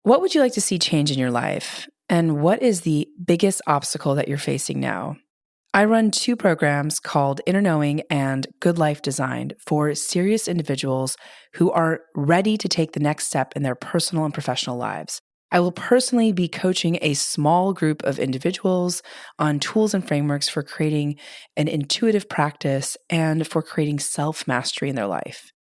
What would you like to see change in your life? And what is the biggest obstacle that you're facing now? I run 2 programs called Inner Knowing and Good Life Designed for serious individuals who are ready to take the next step in their personal and professional lives. I will personally be coaching a small group of individuals on tools and frameworks for creating an intuitive practice and for creating self-mastery in their life.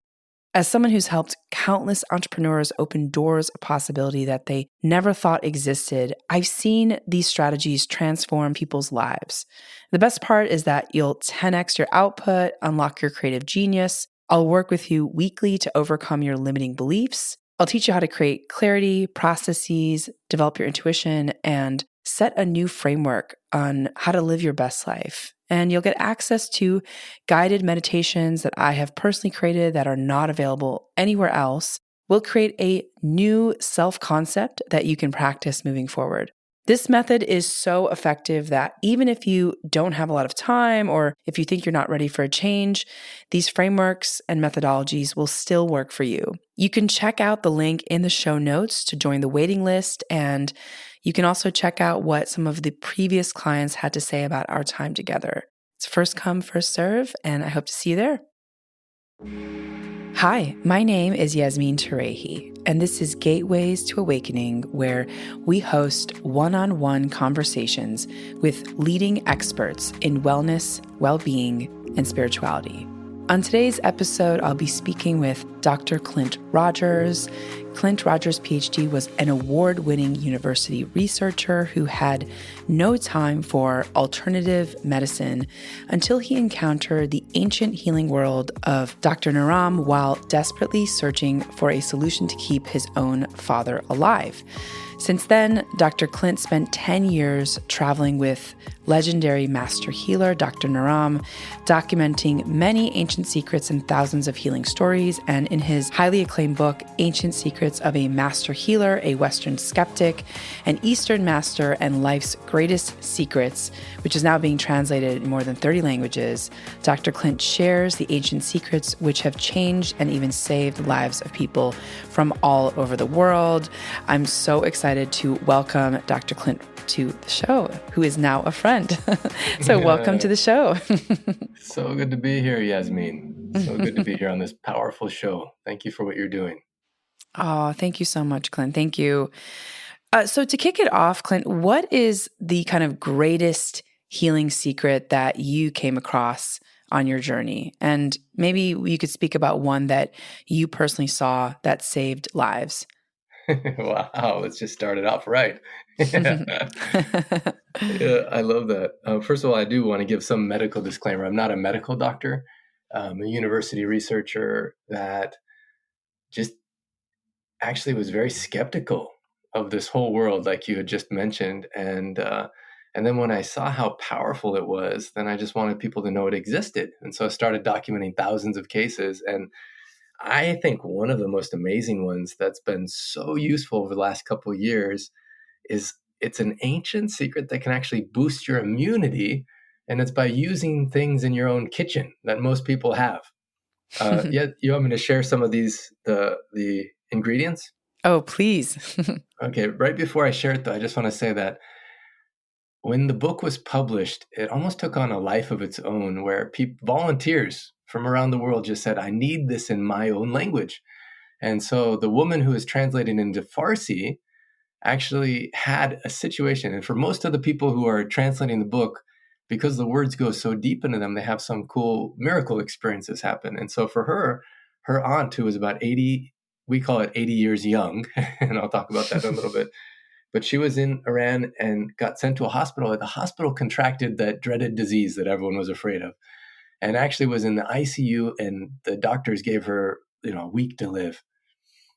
As someone who's helped countless entrepreneurs open doors of possibility that they never thought existed, I've seen these strategies transform people's lives. The best part is that you'll 10x your output, unlock your creative genius. I'll work with you weekly to overcome your limiting beliefs. I'll teach you how to create clarity, processes, develop your intuition, and set a new framework on how to live your best life. And you'll get access to guided meditations that I have personally created that are not available anywhere else. We'll create a new self-concept that you can practice moving forward. This method is so effective that even if you don't have a lot of time or if you think you're not ready for a change, these frameworks and methodologies will still work for you. You can check out the link in the show notes to join the waiting list, and you can also check out what some of the previous clients had to say about our time together. It's first come, first serve, and I hope to see you there. Hi, my name is Yasmin Turehi, and this is Gateways to Awakening, where we host one-on-one conversations with leading experts in wellness, well-being, and spirituality. On today's episode, I'll be speaking with Dr. Clint Rogers. Clint Rogers, Ph.D., was an award-winning university researcher who had no time for alternative medicine until he encountered the ancient healing world of Dr. Naram while desperately searching for a solution to keep his own father alive. Since then, Dr. Clint spent 10 years traveling with legendary master healer Dr. Naram, documenting many ancient secrets and thousands of healing stories. And in his highly acclaimed book, Ancient Secrets of a Master Healer, a Western Skeptic, an Eastern Master, and Life's Greatest Secrets, which is now being translated in more than 30 languages, Dr. Clint shares the ancient secrets which have changed and even saved the lives of people from all over the world. I'm so excited to welcome Dr. Clint to the show, who is now a friend. So welcome to the show. So good to be here, Yasmin. So good to be here on this powerful show. Thank you for what you're doing. Oh, thank you so much, Clint. Thank you. So to kick it off, Clint, what is the kind of greatest healing secret that you came across on your journey? And maybe you could speak about one that you personally saw that saved lives. Wow, let's just start it off right. Yeah, I love that. First of all, I do want to give some medical disclaimer. I'm not a medical doctor. I'm a university researcher that just actually was very skeptical of this whole world, like you had just mentioned. And then when I saw how powerful it was, then I just wanted people to know it existed. And so I started documenting thousands of cases. And I think one of the most amazing ones that's been so useful over the last couple of years is it's an ancient secret that can actually boost your immunity, and it's by using things in your own kitchen that most people have. Yeah, you want me to share some of these the ingredients? Oh, please. Okay, right before I share it, though, I just want to say that when the book was published, it almost took on a life of its own, where volunteers from around the world just said, "I need this in my own language." And so the woman who is translating into Farsi actually had a situation. And for most of the people who are translating the book, because the words go so deep into them, they have some cool miracle experiences happen. And so for her aunt, who was about 80, we call it 80 years young, and I'll talk about that in a little bit, but she was in Iran and got sent to a hospital. The hospital contracted that dreaded disease that everyone was afraid of, and actually was in the ICU, and the doctors gave her, a week to live.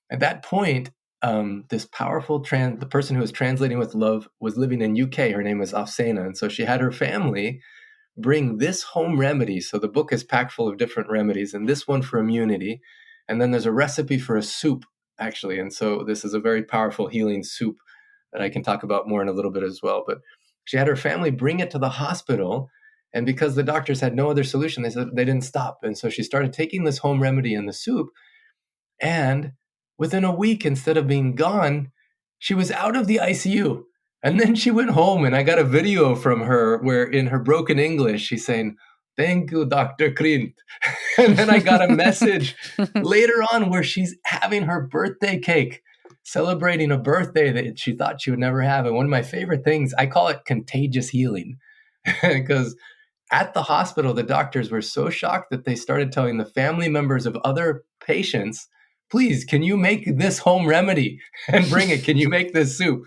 At that point, this powerful the person who was translating with love was living in UK. Her name was Afsena. And so she had her family bring this home remedy. So the book is packed full of different remedies, and this one for immunity. And then there's a recipe for a soup, actually. And so this is a very powerful healing soup that I can talk about more in a little bit as well. But she had her family bring it to the hospital. And because the doctors had no other solution, they said they didn't stop. And so she started taking this home remedy in the soup. And within a week, instead of being gone, She was out of the ICU. And then she went home, and I got a video from her where in her broken English, she's saying, "Thank you, Dr. Clint." And then I got a message later on where she's having her birthday cake, celebrating a birthday that she thought she would never have. And one of my favorite things, I call it contagious healing, because at the hospital, the doctors were so shocked that they started telling the family members of other patients, "Please, can you make this home remedy and bring it? Can you make this soup?"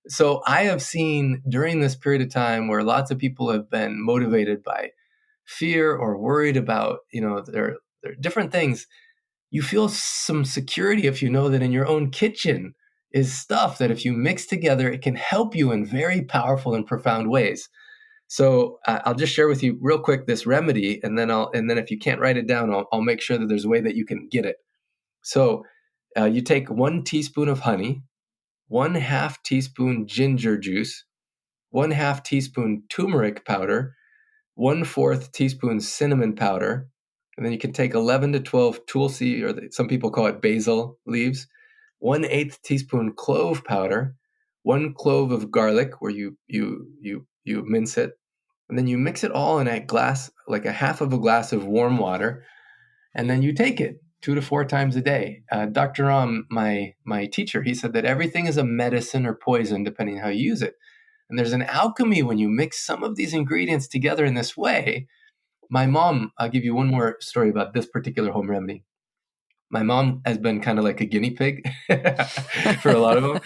So I have seen during this period of time where lots of people have been motivated by fear or worried about, their different things. You feel some security if you know that in your own kitchen is stuff that if you mix together, it can help you in very powerful and profound ways. So I'll just share with you real quick this remedy, and then if you can't write it down, I'll make sure that there's a way that you can get it. So you take 1 teaspoon of honey, 1/2 teaspoon ginger juice, 1/2 teaspoon turmeric powder, 1/4 teaspoon cinnamon powder, and then you can take 11 to 12 tulsi, or some people call it basil leaves, 1/8 teaspoon clove powder, 1 clove of garlic, where you mince it, and then you mix it all in a glass, like a half of a glass of warm water, and then you take it 2 to 4 times a day. Dr. Ram, my teacher, he said that everything is a medicine or poison depending on how you use it. And there's an alchemy when you mix some of these ingredients together in this way. My mom, I'll give you one more story about this particular home remedy. My mom has been kind of like a guinea pig for a lot of them.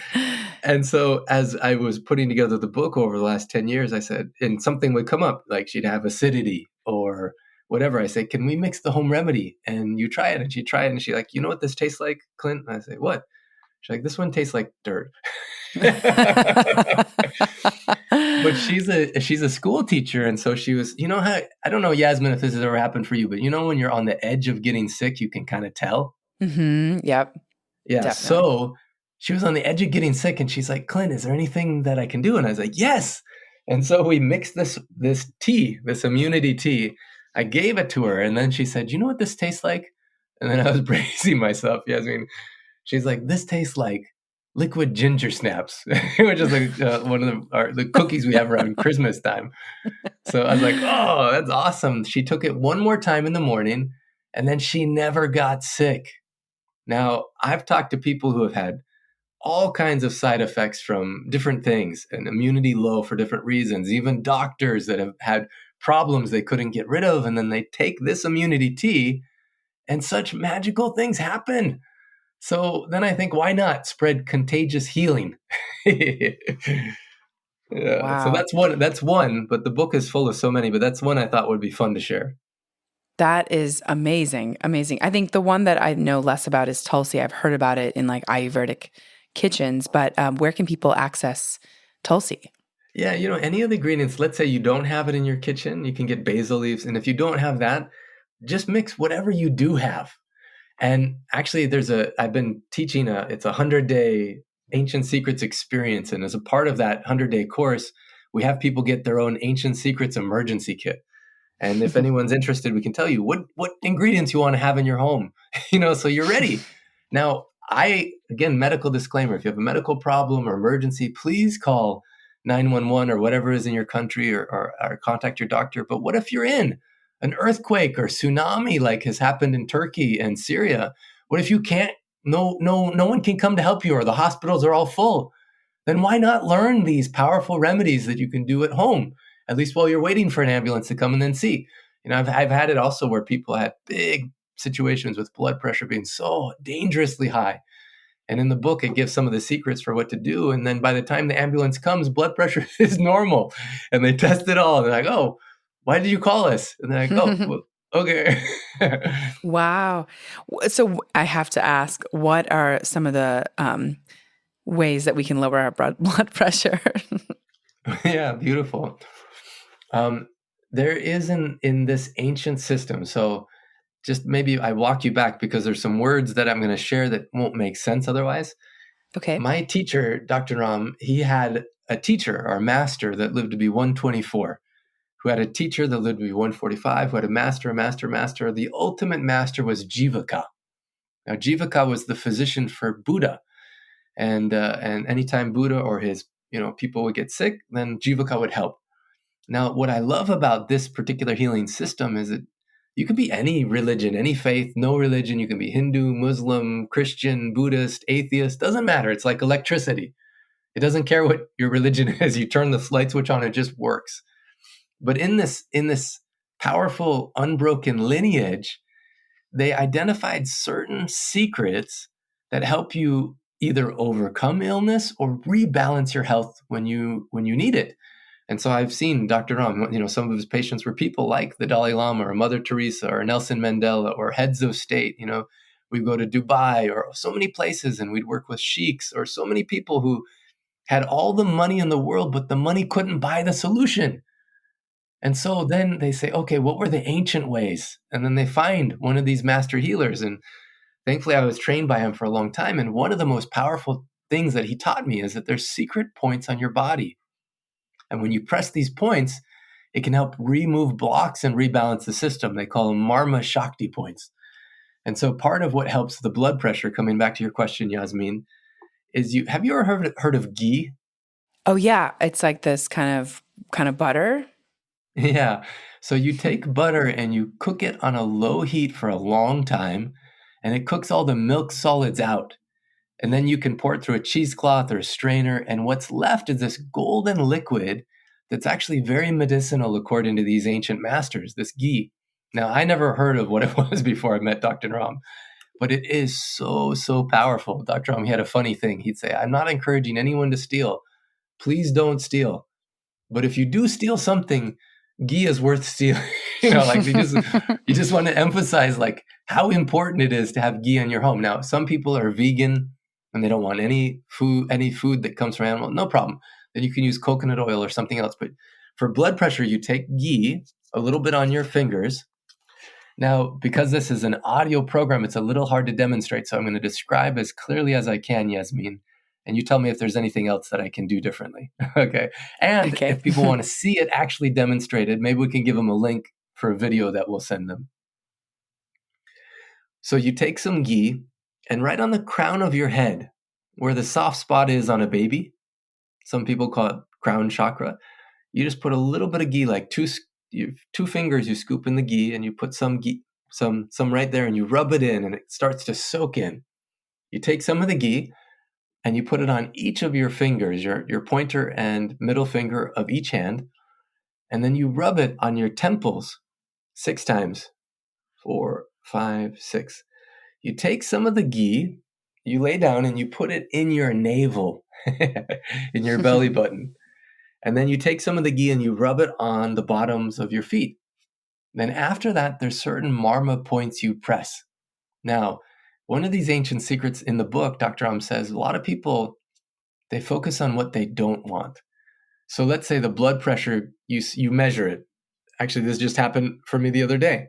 And so as I was putting together the book over the last 10 years, I said, and something would come up, like she'd have acidity or whatever. I say, "Can we mix the home remedy?" And you try it. And she'd try it. And she's like, "You know what this tastes like, Clint?" And I say, "What?" She's like, "This one tastes like dirt." But she's a school teacher, and so she was, how, I don't know, Yasmin, if this has ever happened for you, but when you're on the edge of getting sick, you can kind of tell. Yep. Yeah. Definitely. So she was on the edge of getting sick, and she's like, "Clint, is there anything that I can do?" And I was like, "Yes." And so we mixed this tea, this immunity tea. I gave it to her, and then she said, "You know what this tastes like?" And then I was bracing myself. Yasmin, she's like, "This tastes like liquid ginger snaps," which is like one of the cookies we have around Christmas time. So I was like, "Oh, that's awesome." She took it one more time in the morning, and then she never got sick. Now, I've talked to people who have had all kinds of side effects from different things and immunity low for different reasons, even doctors that have had problems they couldn't get rid of. And then they take this immunity tea and such magical things happen. So then I think, why not spread contagious healing? Yeah, so Wow. that's one, but the book is full of so many, but that's one I thought would be fun to share. That is amazing. Amazing. I think the one that I know less about is Tulsi. I've heard about it in like Ayurvedic kitchens, but where can people access Tulsi? Yeah, any of the ingredients, let's say you don't have it in your kitchen, you can get basil leaves. And if you don't have that, just mix whatever you do have. And actually, I've been teaching it's a 100-day Ancient Secrets experience. And as a part of that 100-day course, we have people get their own Ancient Secrets emergency kit. And if anyone's interested, we can tell you what ingredients you want to have in your home, so you're ready. Now, again, medical disclaimer, if you have a medical problem or emergency, please call 911 or whatever is in your country, or contact your doctor. But what if you're in an earthquake or tsunami like has happened in Turkey and Syria? What if you can't, no one can come to help you, or the hospitals are all full? Then why not learn these powerful remedies that you can do at home, at least while you're waiting for an ambulance to come and then see? I've had it also where people had big situations with blood pressure being so dangerously high. And in the book, it gives some of the secrets for what to do. And then by the time the ambulance comes, blood pressure is normal. And they test it all. And they're like, "Oh, why did you call us?" And they're like, "Oh, well, okay." Wow. So I have to ask, what are some of the ways that we can lower our blood pressure? Yeah, beautiful. There is in this ancient system. So just maybe I walk you back because there's some words that I'm going to share that won't make sense otherwise. Okay. My teacher, Dr. Ram, he had a teacher or master that lived to be 124, who had a teacher that lived to be 145, who had a master. The ultimate master was Jivaka. Now, Jivaka was the physician for Buddha. And anytime Buddha or his people would get sick, then Jivaka would help. Now, what I love about this particular healing system is that you can be any religion, any faith, no religion. You can be Hindu, Muslim, Christian, Buddhist, atheist. Doesn't matter. It's like electricity. It doesn't care what your religion is. You turn the light switch on, it just works. But in this powerful, unbroken lineage, they identified certain secrets that help you either overcome illness or rebalance your health when you need it. And so I've seen Dr. Ram, some of his patients were people like the Dalai Lama or Mother Teresa or Nelson Mandela or heads of state. We'd go to Dubai or so many places, and we'd work with sheiks or so many people who had all the money in the world, but the money couldn't buy the solution. And so then they say, okay, what were the ancient ways? And then they find one of these master healers. And thankfully, I was trained by him for a long time. And one of the most powerful things that he taught me is that there's secret points on your body. And when you press these points, it can help remove blocks and rebalance the system. They call them Marma Shakti points. And so part of what helps the blood pressure, coming back to your question, Yasmin, is have you ever heard of ghee? Oh yeah, it's like this kind of butter. Yeah. So you take butter and you cook it on a low heat for a long time, and it cooks all the milk solids out. And then you can pour it through a cheesecloth or a strainer, and what's left is this golden liquid that's actually very medicinal according to these ancient masters, this ghee. Now, I never heard of what it was before I met Dr. Ram, but it is so, so powerful. Dr. Ram, he had a funny thing. He'd say, I'm not encouraging anyone to steal. Please don't steal. But if you do steal something, ghee is worth stealing. Like you just want to emphasize like how important it is to have ghee in your home. Now, some people are vegan and they don't want any food that comes from animal. No problem. Then you can use coconut oil or something else. But for blood pressure, you take ghee, a little bit on your fingers. Now, because this is an audio program, it's a little hard to demonstrate. So I'm going to describe as clearly as I can, Yasmin. And you tell me if there's anything else that I can do differently. Okay. And Okay. if people want to see it actually demonstrated, maybe we can give them a link for a video that we'll send them. So you take some ghee, and right on the crown of your head, where the soft spot is on a baby, some people call it crown chakra, you just put a little bit of ghee, like two fingers, you scoop in the ghee, and you put some ghee, some right there, and you rub it in, and it starts to soak in. You take some of the ghee, and you put it on each of your fingers, your pointer and middle finger of each hand, and then you rub it on your temples 6 times. 4, 5, 6. You take some of the ghee, you lay down, and you put it in your navel, in your belly button. And then you take some of the ghee and you rub it on the bottoms of your feet. Then after that, there's certain marma points you press. Now, one of these ancient secrets in the book, Dr. Am says, a lot of people, they focus on what they don't want. So let's say the blood pressure, you measure it. Actually, this just happened for me the other day.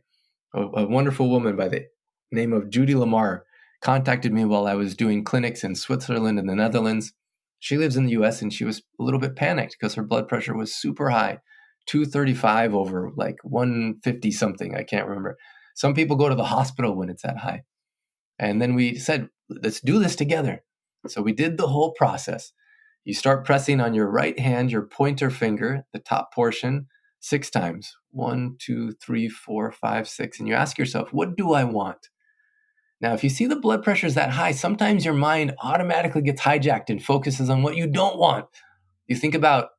A wonderful woman by the name of Judy Lamar contacted me while I was doing clinics in Switzerland and the Netherlands. She lives in the US, and she was a little bit panicked because her blood pressure was super high, 235 over like 150 something. I can't remember. Some people go to the hospital when it's that high. And then we said, let's do this together. So we did the whole process. You start pressing on your right hand, your pointer finger, the top portion, 6 times. 1, 2, 3, 4, 5, 6. And you ask yourself, what do I want? Now, if you see the blood pressure is that high, sometimes your mind automatically gets hijacked and focuses on what you don't want. You think about,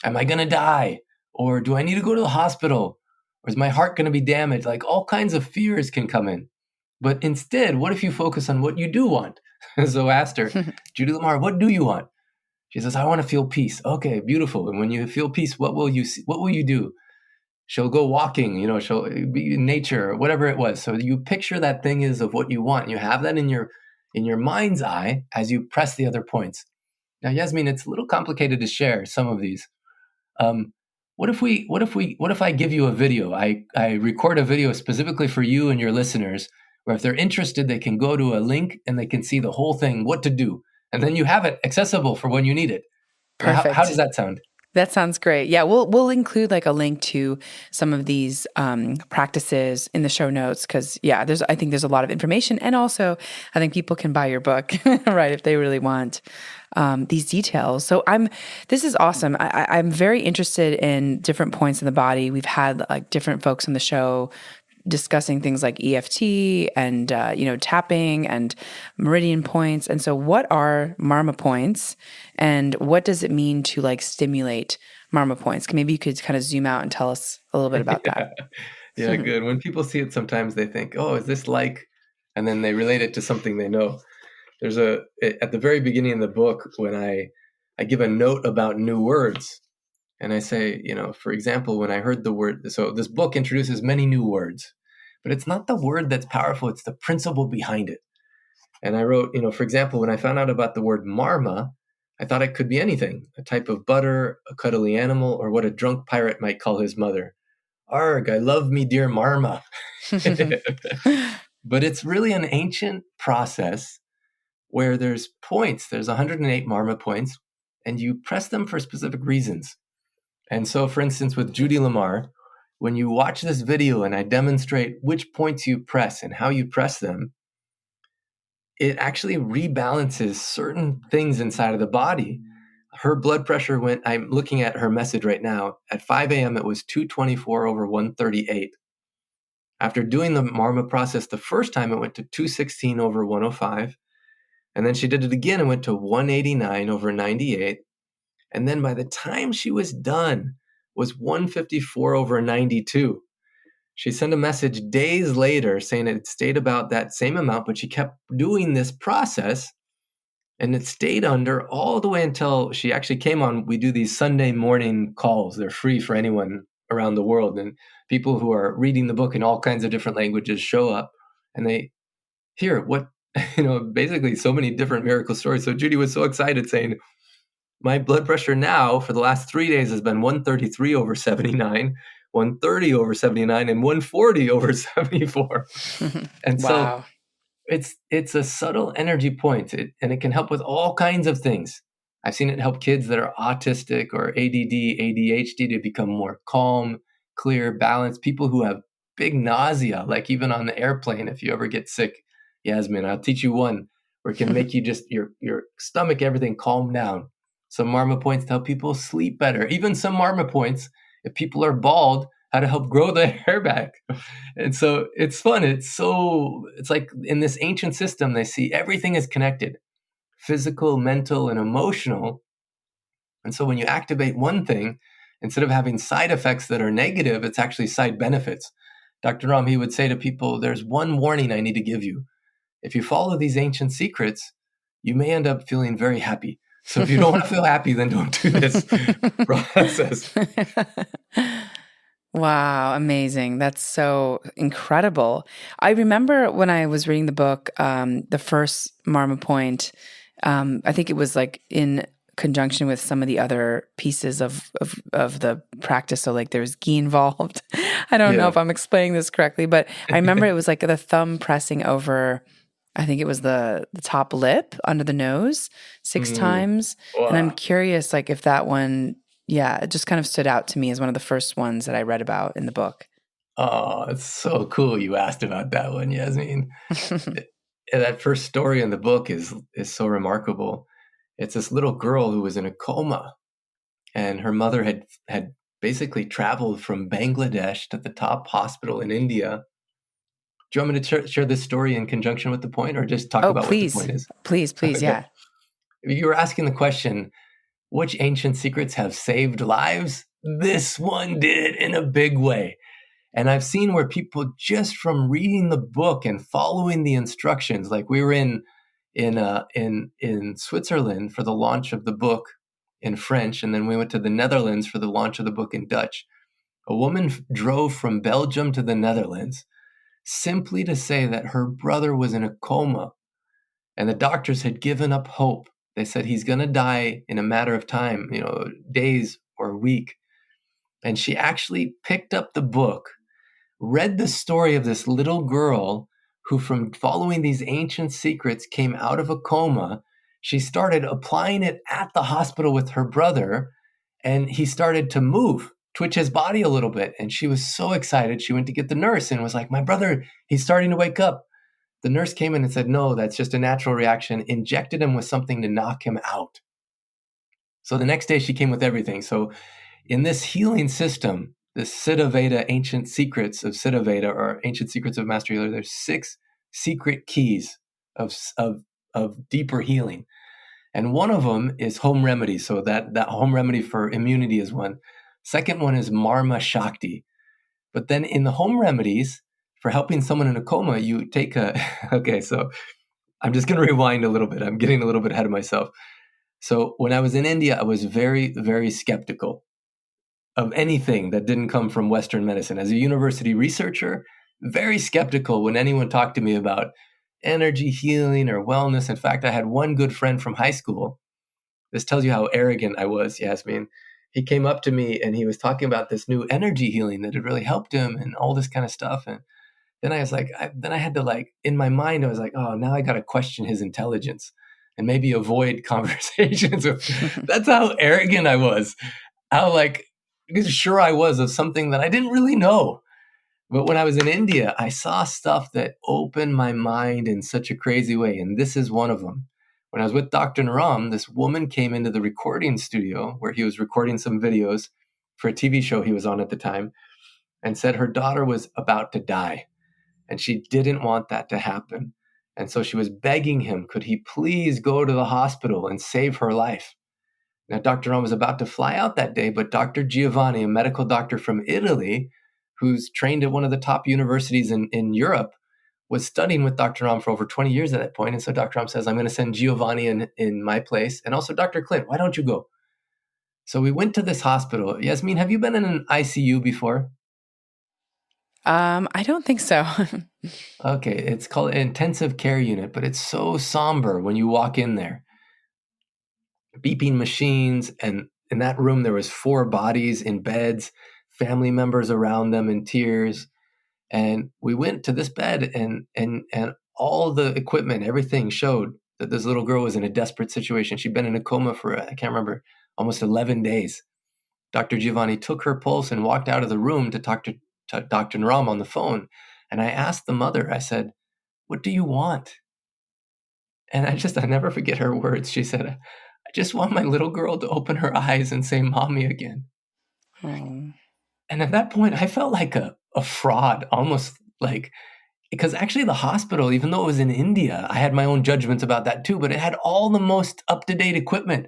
am I going to die? Or do I need to go to the hospital? Or is my heart going to be damaged? Like all kinds of fears can come in. But instead, what if you focus on what you do want? So I asked her, Judy Lamar, what do you want? She says, I want to feel peace. Okay, beautiful. And when you feel peace, what will you do? She'll go walking, she'll be in nature or whatever it was. So you picture that thing is of what you want. You have that in your mind's eye as you press the other points. Now, Yasmin, it's a little complicated to share some of these. What if I give you a video? I record a video specifically for you and your listeners, where if they're interested, they can go to a link and they can see the whole thing, what to do. And then you have it accessible for when you need it. Perfect. How does that sound? That sounds great. Yeah, we'll include like a link to some of these practices in the show notes because I think there's a lot of information, and also I think people can buy your book, right, if they really want these details. So this is awesome. I'm very interested in different points in the body. We've had like different folks on the show discussing things like EFT and tapping and meridian points. And so, what are marma points, and what does it mean to like stimulate marma points? Maybe you could kind of zoom out and tell us a little bit about Yeah. that. Yeah, good. When people see it, sometimes they think, "Oh, is this like?" And then they relate it to something they know. There's at the very beginning of the book when I give a note about new words, and I say, for example, when I heard the word, so this book introduces many new words, but it's not the word that's powerful; it's the principle behind it. And I wrote, for example, when I found out about the word marma, I thought it could be anything: a type of butter, a cuddly animal, or what a drunk pirate might call his mother. Arg, I love me dear marma. But it's really an ancient process where there's points. There's 108 marma points, and you press them for specific reasons. And so, for instance, with Judy Lamar, when you watch this video and I demonstrate which points you press and how you press them, it actually rebalances certain things inside of the body. Her blood pressure went, I'm looking at her message right now, at 5 a.m. it was 224 over 138. After doing the marma process the first time, it went to 216 over 105. And then she did it again and went to 189 over 98. And then by the time she was done, was 154 over 92. She sent a message days later saying it stayed about that same amount, but she kept doing this process and it stayed under all the way until she actually came on. We do these Sunday morning calls. They're free for anyone around the world. And people who are reading the book in all kinds of different languages show up and they hear what, basically so many different miracle stories. So Judy was so excited saying, my blood pressure now for the last 3 days has been 133 over 79, 130 over 79, and 140 over 74. And so Wow. it's a subtle energy point, and it can help with all kinds of things. I've seen it help kids that are autistic or ADD, ADHD to become more calm, clear, balanced. People who have big nausea, like even on the airplane, if you ever get sick, Yasmin, I'll teach you one where it can make you just your stomach, everything calm down. Some marma points to help people sleep better. Even some marma points, if people are bald, how to help grow their hair back. And so it's fun. It's like in this ancient system, they see everything is connected, physical, mental, and emotional. And so when you activate one thing, instead of having side effects that are negative, it's actually side benefits. Dr. Ram, he would say to people, there's one warning I need to give you. If you follow these ancient secrets, you may end up feeling very happy. So if you don't want to feel happy, then don't do this process. Wow, amazing. That's so incredible. I remember when I was reading the book, the first Marma point, I think it was like in conjunction with some of the other pieces of the practice. So like there's ghee involved. I don't know if I'm explaining this correctly, but I remember it was like the thumb pressing over, I think it was the top lip under the nose 6 times. Wow. And I'm curious like if that one, it just kind of stood out to me as one of the first ones that I read about in the book. Oh, it's so cool you asked about that one, Yasmin. That first story in the book is so remarkable. It's this little girl who was in a coma, and her mother had basically traveled from Bangladesh to the top hospital in India. Do you want me to share this story in conjunction with the point, or just talk about what the point is? Please, Okay. yeah. You were asking the question, which ancient secrets have saved lives? This one did in a big way. And I've seen where people just from reading the book and following the instructions, like we were in Switzerland for the launch of the book in French, and then we went to the Netherlands for the launch of the book in Dutch. A woman drove from Belgium to the Netherlands simply to say that her brother was in a coma, and the doctors had given up hope. They said he's going to die in a matter of time, days or a week. And she actually picked up the book, read the story of this little girl who, from following these ancient secrets, came out of a coma. She started applying it at the hospital with her brother, And he started to move, twitch his body a little bit. And she was so excited. She went to get the nurse and was like, my brother, he's starting to wake up. The nurse came in and said, no, that's just a natural reaction, injected him with something to knock him out. So the next day she came with everything. So in this healing system, the Siddha-Veda, ancient secrets of Siddha-Veda, or ancient secrets of master healer, there's 6 secret keys of deeper healing. And one of them is home remedy. So that home remedy for immunity is one. Second one is Marma Shakti. But then in the home remedies, for helping someone in a coma, you take okay, so I'm just going to rewind a little bit. I'm getting a little bit ahead of myself. So when I was in India, I was very, very skeptical of anything that didn't come from Western medicine. As a university researcher, very skeptical when anyone talked to me about energy healing or wellness. In fact, I had one good friend from high school. This tells you how arrogant I was, Yasmin. He came up to me and he was talking about this new energy healing that had really helped him and all this kind of stuff. And then I was like, then I had to, like, in my mind, I was like, oh, now I got to question his intelligence and maybe avoid conversations. That's how arrogant I was. How, like, sure I was of something that I didn't really know. But when I was in India, I saw stuff that opened my mind in such a crazy way. And this is one of them. When I was with Dr. Naram, this woman came into the recording studio where he was recording some videos for a TV show he was on at the time and said her daughter was about to die. And she didn't want that to happen. And so she was begging him, could he please go to the hospital and save her life? Now, Dr. Ram was about to fly out that day, but Dr. Giovanni, a medical doctor from Italy, who's trained at one of the top universities in Europe, was studying with Dr. Ram for over 20 years at that point. And so Dr. Ram says, I'm going to send Giovanni in my place. And also Dr. Clint, why don't you go? So we went to this hospital. Yasmin, have you been in an ICU before? I don't think so. Okay, it's called an intensive care unit, but it's so somber when you walk in there. Beeping machines, and in that room there was 4 bodies in beds, family members around them in tears. And we went to this bed, and all the equipment, everything showed that this little girl was in a desperate situation. She'd been in a coma for, I can't remember, almost 11 days. Dr. Giovanni took her pulse and walked out of the room to talk to Dr. Naram on the phone. And I asked the mother, I said, what do you want? And I never forget her words. She said, I just want my little girl to open her eyes and say, mommy again. Oh. And at that point, I felt like a fraud, almost like, because actually the hospital, even though it was in India, I had my own judgments about that too, but it had all the most up-to-date equipment,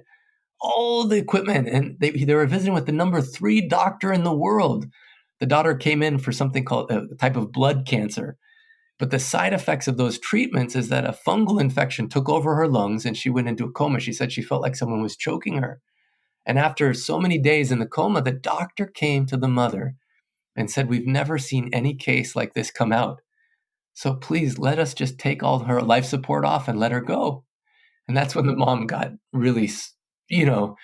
all the equipment. And they were visiting with the number 3 doctor in the world. The daughter came in for something called a type of blood cancer. But the side effects of those treatments is that a fungal infection took over her lungs and she went into a coma. She said she felt like someone was choking her. And after so many days in the coma, the doctor came to the mother and said, we've never seen any case like this come out. So please let us just take all her life support off and let her go. And that's when the mom got really, not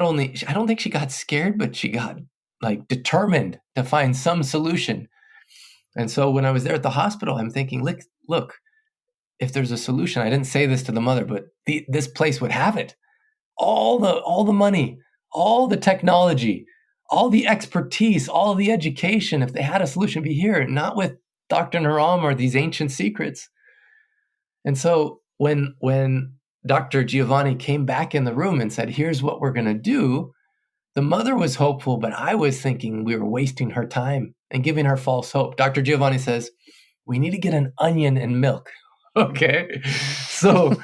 only, I don't think she got scared, but she got, like, determined to find some solution. And so when I was there at the hospital, I'm thinking, look, if there's a solution, I didn't say this to the mother, but this place would have it. All the money, all the technology, all the expertise, all the education, if they had a solution, be here, not with Dr. Naram or these ancient secrets. And so when Dr. Giovanni came back in the room and said, here's what we're going to do, the mother was hopeful, but I was thinking we were wasting her time and giving her false hope. Dr. Giovanni says, we need to get an onion and milk. Okay. So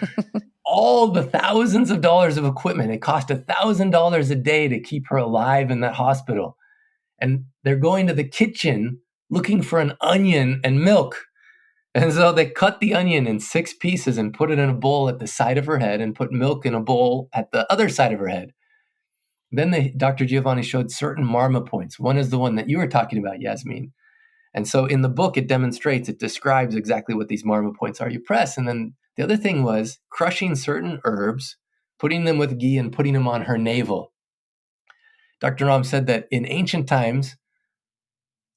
all the thousands of dollars of equipment, it cost $1,000 a day to keep her alive in that hospital. And they're going to the kitchen looking for an onion and milk. And so they cut the onion in 6 pieces and put it in a bowl at the side of her head and put milk in a bowl at the other side of her head. Then Dr. Giovanni showed certain marma points. One is the one that you were talking about, Yasmin. And so in the book, it describes exactly what these marma points are. You press, and then the other thing was crushing certain herbs, putting them with ghee and putting them on her navel. Dr. Ram said that in ancient times,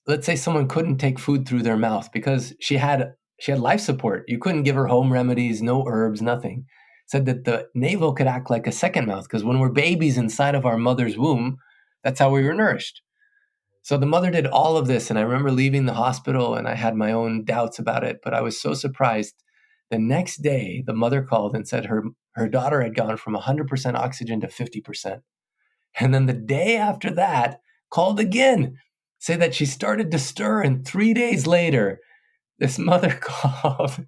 let's say someone couldn't take food through their mouth because she had life support. You couldn't give her home remedies, no herbs, nothing. said that the navel could act like a second mouth, because when we're babies inside of our mother's womb, that's how we were nourished. So the mother did all of this, and I remember leaving the hospital, and I had my own doubts about it, but I was so surprised. The next day, the mother called and said her daughter had gone from 100% oxygen to 50%. And then the day after that, called again, say that she started to stir, and 3 days later, this mother called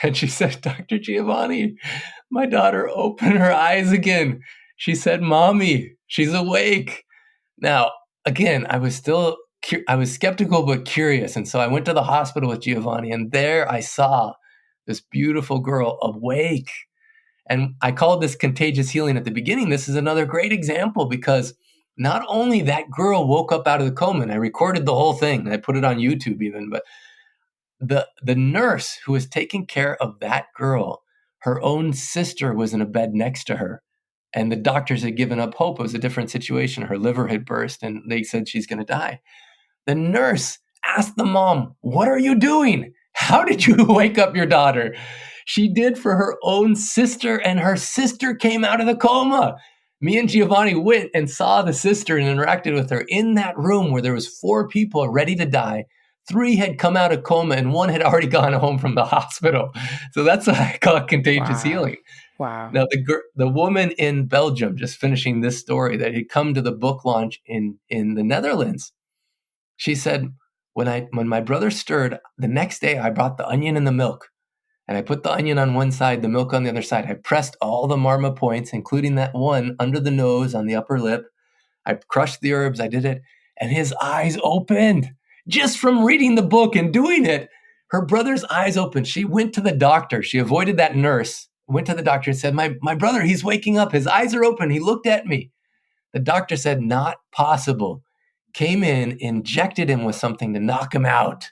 and she said, Dr. Giovanni, my daughter opened her eyes again. She said, Mommy, she's awake. Now, again, I was skeptical but curious. And so I went to the hospital with Giovanni, and there I saw this beautiful girl awake. And I called this contagious healing at the beginning. This is another great example, because not only that girl woke up out of the coma, and I recorded the whole thing, and I put it on YouTube even, but the nurse who was taking care of that girl, her own sister was in a bed next to her. And the doctors had given up hope. It was a different situation. Her liver had burst, and they said she's going to die. The nurse asked the mom, what are you doing? How did you wake up your daughter? She did for her own sister, and her sister came out of the coma. Me and Giovanni went and saw the sister and interacted with her in that room where there was 4 people ready to die. 3 had come out of coma, and 1 had already gone home from the hospital. So that's what I call contagious healing. Wow. Now, the woman in Belgium, just finishing this story, that had come to the book launch in the Netherlands, she said, when my brother stirred, the next day I brought the onion and the milk, and I put the onion on one side, the milk on the other side. I pressed all the marma points, including that one under the nose on the upper lip. I crushed the herbs. I did it, and his eyes opened just from reading the book and doing it. Her brother's eyes opened. She went to the doctor. She avoided that nurse, went to the doctor and said, my brother, he's waking up. His eyes are open. He looked at me. The doctor said, not possible. Came in, injected him with something to knock him out.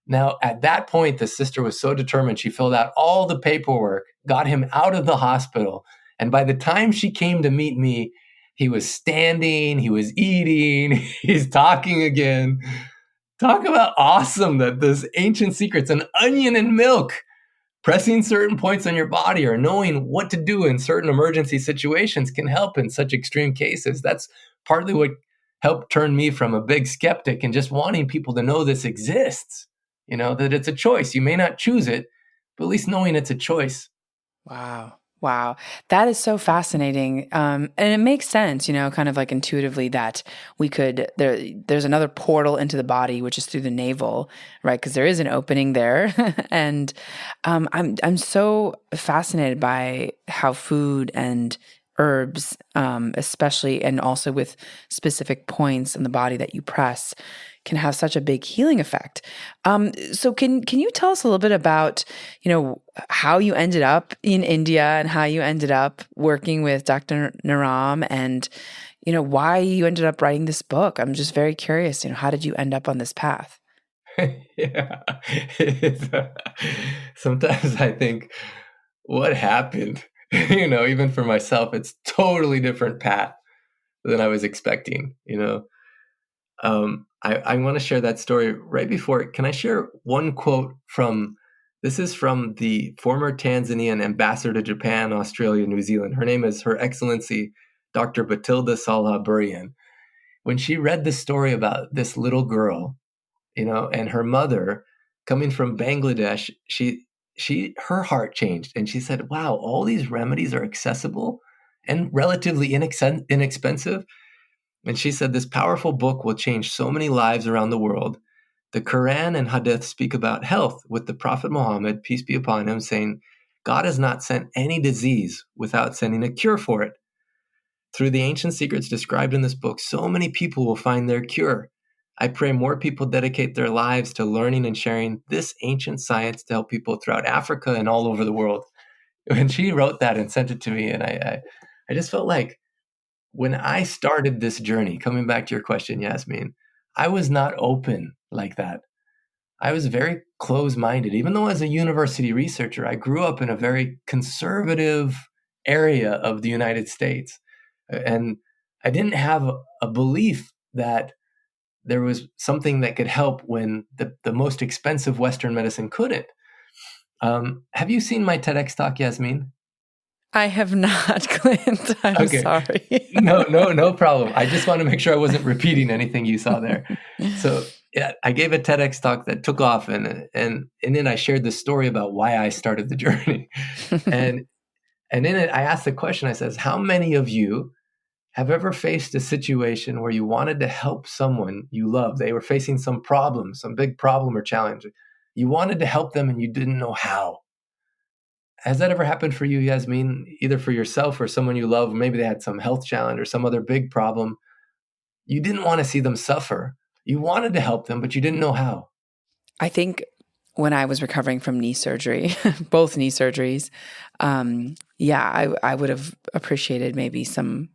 Now, at that point, the sister was so determined. She filled out all the paperwork, got him out of the hospital. And by the time she came to meet me, he was standing, he was eating, he's talking again. Talk about awesome, that this ancient secrets, an onion and milk, pressing certain points on your body or knowing what to do in certain emergency situations can help in such extreme cases. That's partly what helped turn me from a big skeptic and just wanting people to know this exists, that it's a choice. You may not choose it, but at least knowing it's a choice. Wow. Wow. That is so fascinating. And it makes sense, kind of like intuitively that there's another portal into the body, which is through the navel, right? Because there is an opening there. And I'm so fascinated by how food and herbs, especially, and also with specific points in the body that you press, can have such a big healing effect. So can you tell us a little bit about, how you ended up in India and how you ended up working with Dr. Naram and, why you ended up writing this book? I'm just very curious, how did you end up on this path? Yeah. Sometimes I think, what happened? Even for myself, it's totally different path than I was expecting, I want to share that story right before. Can I share one quote this is from the former Tanzanian ambassador to Japan, Australia, New Zealand. Her name is Her Excellency Dr. Batilda Salha Burian. When she read the story about this little girl, and her mother coming from Bangladesh, her heart changed, and she said, wow, all these remedies are accessible and relatively inexpensive. And she said, this powerful book will change so many lives around the world. The Quran and Hadith speak about health, with the Prophet Muhammad, peace be upon him, saying, God has not sent any disease without sending a cure for it. Through the ancient secrets described in this book, so many people will find their cure. I pray more people dedicate their lives to learning and sharing this ancient science to help people throughout Africa and all over the world. When she wrote that and sent it to me, and I just felt like, when I started this journey, coming back to your question, Yasmin, I was not open like that. I was very close-minded. Even though as a university researcher, I grew up in a very conservative area of the United States. And I didn't have a belief that there was something that could help when the most expensive Western medicine couldn't. Have you seen my TEDx talk, Yasmin? I have not, Clint. I'm Okay. sorry. No problem. I just want to make sure I wasn't repeating anything you saw there. So yeah, I gave a TEDx talk that took off, and then I shared the story about why I started the journey. And in it, I asked the question, I says, how many of you have ever faced a situation where you wanted to help someone you love? They were facing some problem, some big problem or challenge. You wanted to help them and you didn't know how. Has that ever happened for you, Yasmin, either for yourself or someone you love? Maybe they had some health challenge or some other big problem. You didn't want to see them suffer. You wanted to help them, but you didn't know how. I think when I was recovering from knee surgery, both knee surgeries, I would have appreciated maybe some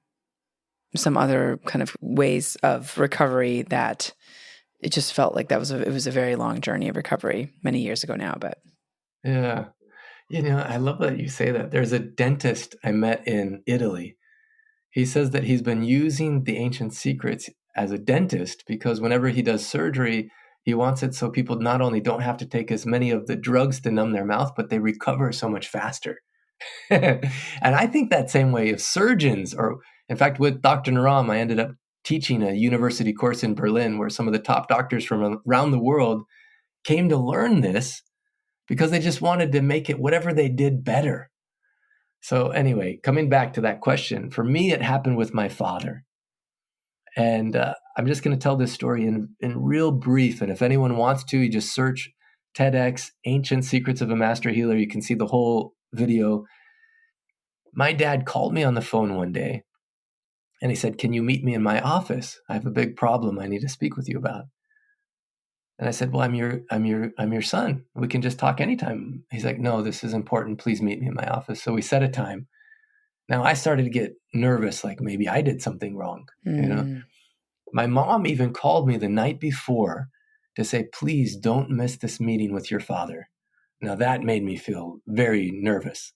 other kind of ways of recovery that it just felt like it was a very long journey of recovery many years ago now. But Yeah. I love that you say that. There's a dentist I met in Italy. He says that he's been using the ancient secrets as a dentist because whenever he does surgery, he wants it so people not only don't have to take as many of the drugs to numb their mouth, but they recover so much faster. And I think that same way of surgeons, or in fact, with Dr. Naram, I ended up teaching a university course in Berlin where some of the top doctors from around the world came to learn this because they just wanted to make it whatever they did better. So anyway, coming back to that question, for me, it happened with my father. And I'm just going to tell this story in real brief. And if anyone wants to, you just search TEDx Ancient Secrets of a Master Healer. You can see the whole video. My dad called me on the phone one day and he said, "Can you meet me in my office? I have a big problem I need to speak with you about." And I said, "Well, I'm your son. We can just talk anytime." He's like, "No, this is important. Please meet me in my office." So we set a time. Now I started to get nervous, like maybe I did something wrong. My mom even called me the night before to say, "Please don't miss this meeting with your father." Now that made me feel very nervous.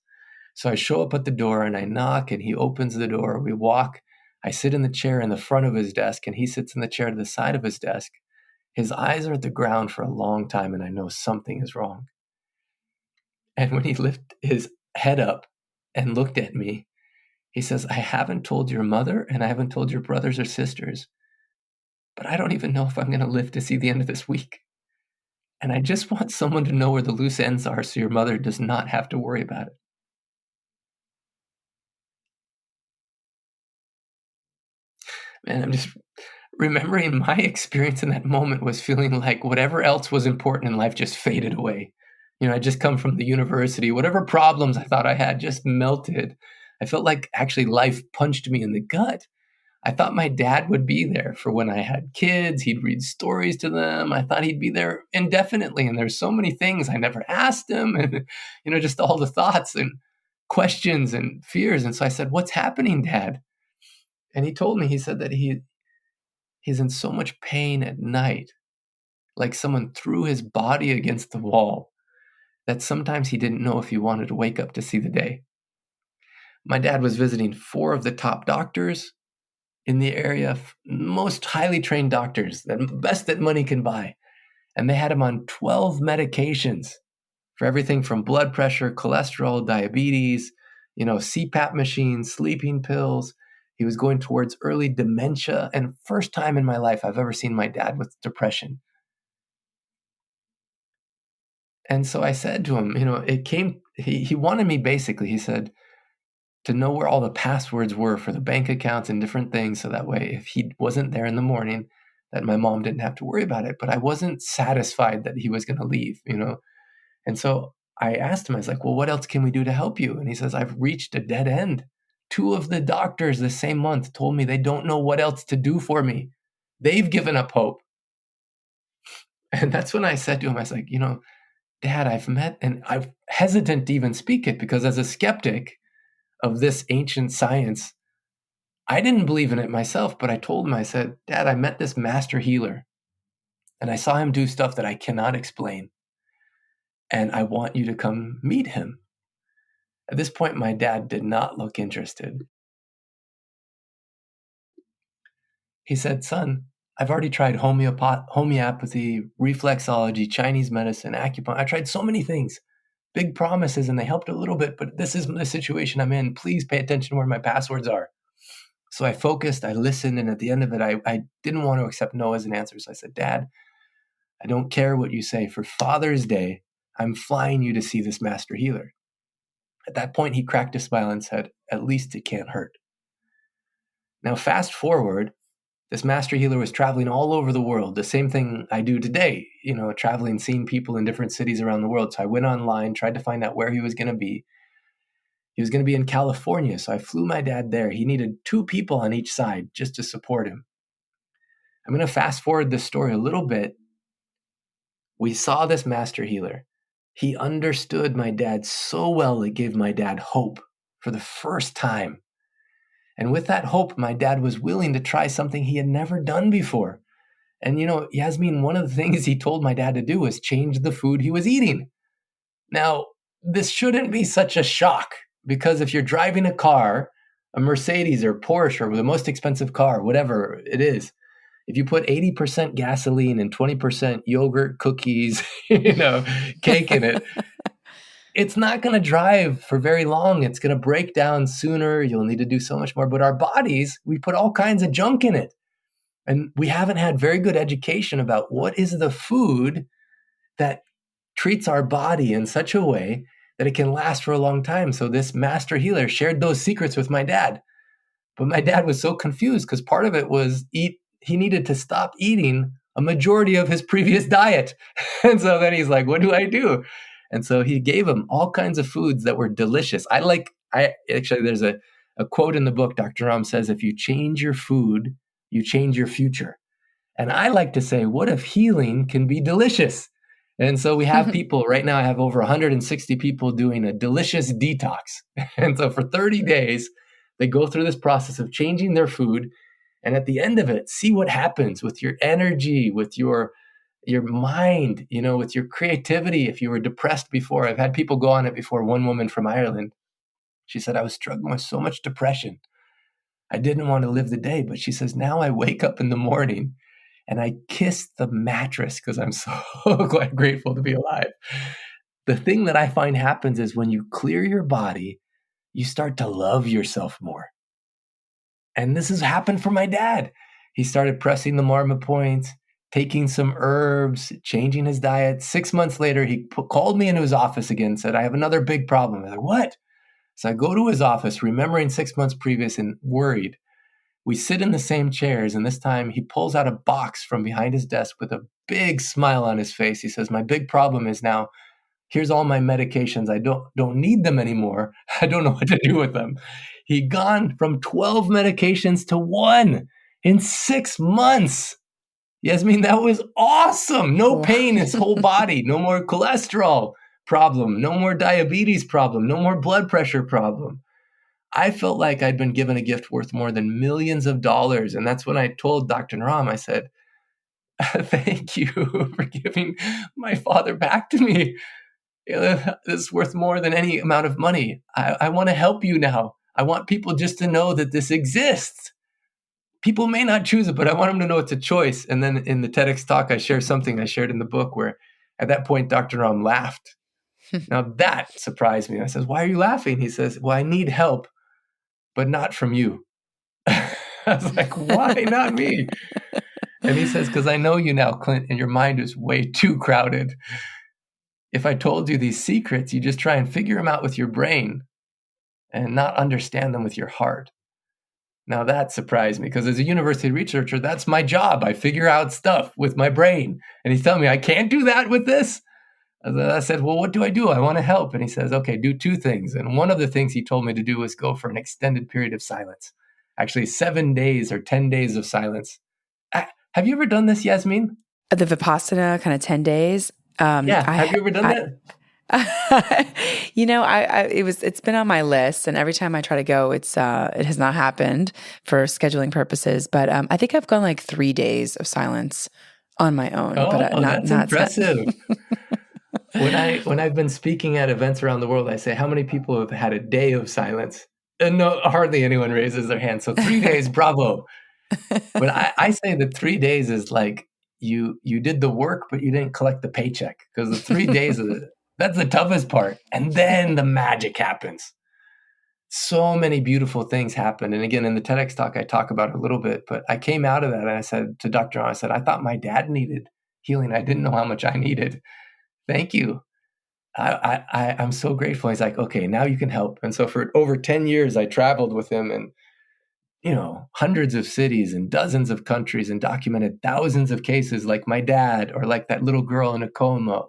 So I show up at the door and I knock and he opens the door. We walk. I sit in the chair in the front of his desk and he sits in the chair to the side of his desk. His eyes are at the ground for a long time and I know something is wrong. And when he lifted his head up and looked at me, he says, "I haven't told your mother and I haven't told your brothers or sisters, but I don't even know if I'm going to live to see the end of this week. And I just want someone to know where the loose ends are so your mother does not have to worry about it." Man, I'm just remembering my experience in that moment was feeling like whatever else was important in life just faded away. I just come from the university. Whatever problems I thought I had just melted. I felt like actually life punched me in the gut. I thought my dad would be there for when I had kids. He'd read stories to them. I thought he'd be there indefinitely. And there's so many things I never asked him. And, just all the thoughts and questions and fears. And so I said, "What's happening, Dad?" And he told me, he said that he's in so much pain at night, like someone threw his body against the wall, that sometimes he didn't know if he wanted to wake up to see the day. My dad was visiting 4 of the top doctors in the area, most highly trained doctors, the best that money can buy. And they had him on 12 medications for everything from blood pressure, cholesterol, diabetes, CPAP machines, sleeping pills. He was going towards early dementia. And first time in my life I've ever seen my dad with depression. And so I said to him, he wanted me basically, he said, to know where all the passwords were for the bank accounts and different things. So that way, if he wasn't there in the morning, that my mom didn't have to worry about it. But I wasn't satisfied that he was going to leave, And so I asked him, I was like, "Well, what else can we do to help you?" And he says, "I've reached a dead end. 2 of the doctors the same month told me they don't know what else to do for me. They've given up hope." And that's when I said to him, I was like, "Dad, I've met," and I'm hesitant to even speak it because as a skeptic of this ancient science, I didn't believe in it myself, but I told him, I said, "Dad, I met this master healer and I saw him do stuff that I cannot explain. And I want you to come meet him." At this point, my dad did not look interested. He said, "Son, I've already tried homeopathy, reflexology, Chinese medicine, acupuncture. I tried so many things. big promises and they helped a little bit, but this is the situation I'm in. Please pay attention where my passwords are. So I focused, I listened, and at the end of it, I didn't want to accept no as an answer. So I said, Dad, I don't care what you say. For Father's Day, I'm flying you to see this master healer. At that point, he cracked a smile and said, at least it can't hurt. Now, fast forward, this master healer was traveling all over the world. The same thing I do today, traveling, seeing people in different cities around the world. So I went online, tried to find out where he was going to be. He was going to be in California, so I flew my dad there. He needed 2 people on each side just to support him. I'm going to fast forward this story a little bit. We saw this master healer. He understood my dad so well, it gave my dad hope for the first time. And with that hope, my dad was willing to try something he had never done before. And Yasmin, one of the things he told my dad to do was change the food he was eating. Now, this shouldn't be such a shock, because if you're driving a car, a Mercedes or Porsche or the most expensive car, whatever it is, if you put 80% gasoline and 20% yogurt, cookies, cake in it, it's not going to drive for very long. It's going to break down sooner. You'll need to do so much more. But our bodies, we put all kinds of junk in it. And we haven't had very good education about what is the food that treats our body in such a way that it can last for a long time. So this master healer shared those secrets with my dad. But my dad was so confused because part of it was he needed to stop eating a majority of his previous diet. And so then he's like, what do I do? And so he gave him all kinds of foods that were delicious. Actually, there's a quote in the book. Dr. Naram says, if you change your food, you change your future. And I like to say, what if healing can be delicious? And so we have people right now, I have over 160 people doing a delicious detox. And so for 30 days, they go through this process of changing their food. And at the end of it, see what happens with your energy, with your mind, with your creativity. If you were depressed before, I've had people go on it before. One woman from Ireland, she said, I was struggling with so much depression. I didn't want to live the day. But she says, now I wake up in the morning and I kiss the mattress because I'm so quite grateful to be alive. The thing that I find happens is when you clear your body, you start to love yourself more. And this has happened for my dad. He started pressing the Marma points, taking some herbs, changing his diet. 6 months later, he called me into his office again and said, I have another big problem. I said, what? So I go to his office, remembering 6 months previous and worried. We sit in the same chairs, and this time he pulls out a box from behind his desk with a big smile on his face. He says, my big problem is now, here's all my medications. I don't need them anymore. I don't know what to do with them. He'd gone from 12 medications to 1 in 6 months. Yasmin, that was awesome. No pain in his whole body. No more cholesterol problem. No more diabetes problem. No more blood pressure problem. I felt like I'd been given a gift worth more than millions of dollars. And that's when I told Dr. Naram, I said, thank you for giving my father back to me. This is worth more than any amount of money. I want to help you now. I want people just to know that this exists. People may not choose it, but I want them to know it's a choice. And then in the TEDx talk, I share something I shared in the book where at that point, Dr. Naram laughed. Now that surprised me. I said, why are you laughing? He says, well, I need help, but not from you. I was like, why not me? And he says, because I know you now, Clint, and your mind is way too crowded. If I told you these secrets, you just try and figure them out with your brain and not understand them with your heart. Now that surprised me because as a university researcher, that's my job. I figure out stuff with my brain. And he's telling me I can't do that with this. I said, well, what do I do? I want to help. And he says, okay, do 2 things. And one of the things he told me to do was go for an extended period of silence. Actually, 7 days or 10 days of silence. Have you ever done this, Yasmin? The Vipassana kind of 10 days. Have you ever done that? It's been on my list, and every time I try to go, it has not happened for scheduling purposes. But I think I've gone like 3 days of silence on my own. Oh, but that's impressive. When I've been speaking at events around the world, I say, how many people have had a day of silence? And no, hardly anyone raises their hand. So 3 days, bravo. But I say that 3 days is like you did the work, but you didn't collect the paycheck because the 3 days of That's the toughest part. And then the magic happens. So many beautiful things happen. And again, in the TEDx talk, I talk about it a little bit, but I came out of that and I said to Dr. I said, I thought my dad needed healing. I didn't know how much I needed. Thank you. I'm so grateful. He's like, okay, now you can help. And so for over 10 years, I traveled with him and, hundreds of cities and dozens of countries and documented thousands of cases like my dad or like that little girl in a coma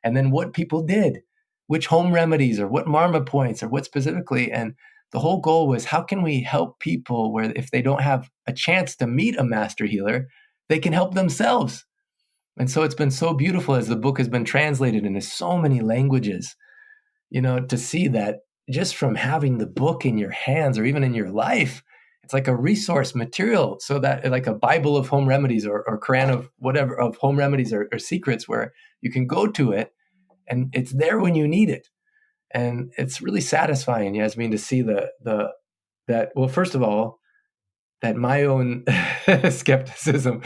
and then what people did, which home remedies or what Marma points or what specifically. And the whole goal was how can we help people where if they don't have a chance to meet a master healer, they can help themselves. And so it's been so beautiful as the book has been translated into so many languages, to see that just from having the book in your hands or even in your life, it's like a resource material, so that like a Bible of home remedies or Quran of whatever of home remedies or secrets where you can go to it and it's there when you need it. And it's really satisfying, Yasmin, to see well, first of all, that my own skepticism,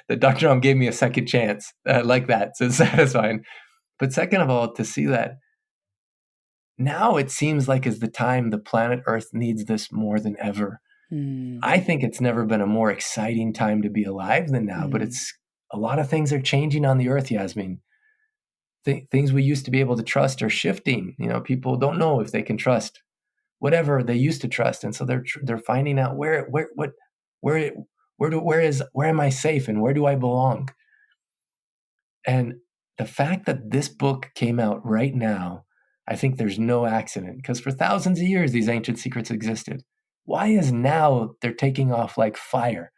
that Dr. Ram gave me a second chance like that. So it's satisfying. But second of all, to see that now it seems like is the time the planet Earth needs this more than ever. I think it's never been a more exciting time to be alive than now, but it's a lot of things are changing on the earth, Yasmin. Things we used to be able to trust are shifting. People don't know if they can trust whatever they used to trust, and so they're finding out where am I safe and where do I belong? And the fact that this book came out right now, I think there's no accident, because for thousands of years these ancient secrets existed. Why is now they're taking off like fire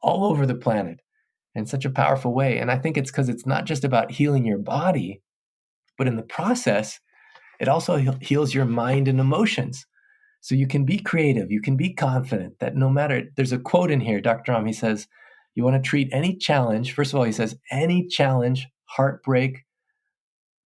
all over the planet in such a powerful way? And I think it's because it's not just about healing your body, but in the process, it also heals your mind and emotions. So you can be creative, you can be confident that no matter, there's a quote in here, Dr. Ram, he says, you want to treat any challenge, first of all, he says, any challenge, heartbreak,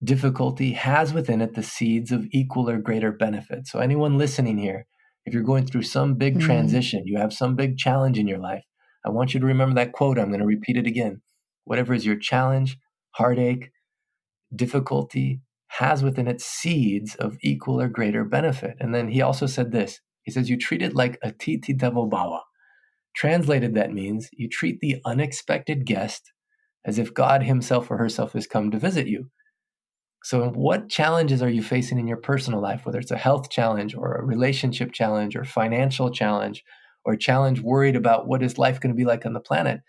difficulty has within it the seeds of equal or greater benefit. So anyone listening here, if you're going through some big transition, you have some big challenge in your life, I want you to remember that quote. I'm going to repeat it again. Whatever is your challenge, heartache, difficulty has within it seeds of equal or greater benefit. And then he also said this. He says, you treat it like atiti devo bhava. Translated, that means you treat the unexpected guest as if God himself or herself has come to visit you. So what challenges are you facing in your personal life, whether it's a health challenge or a relationship challenge or financial challenge or a challenge worried about what is life going to be like on the planet?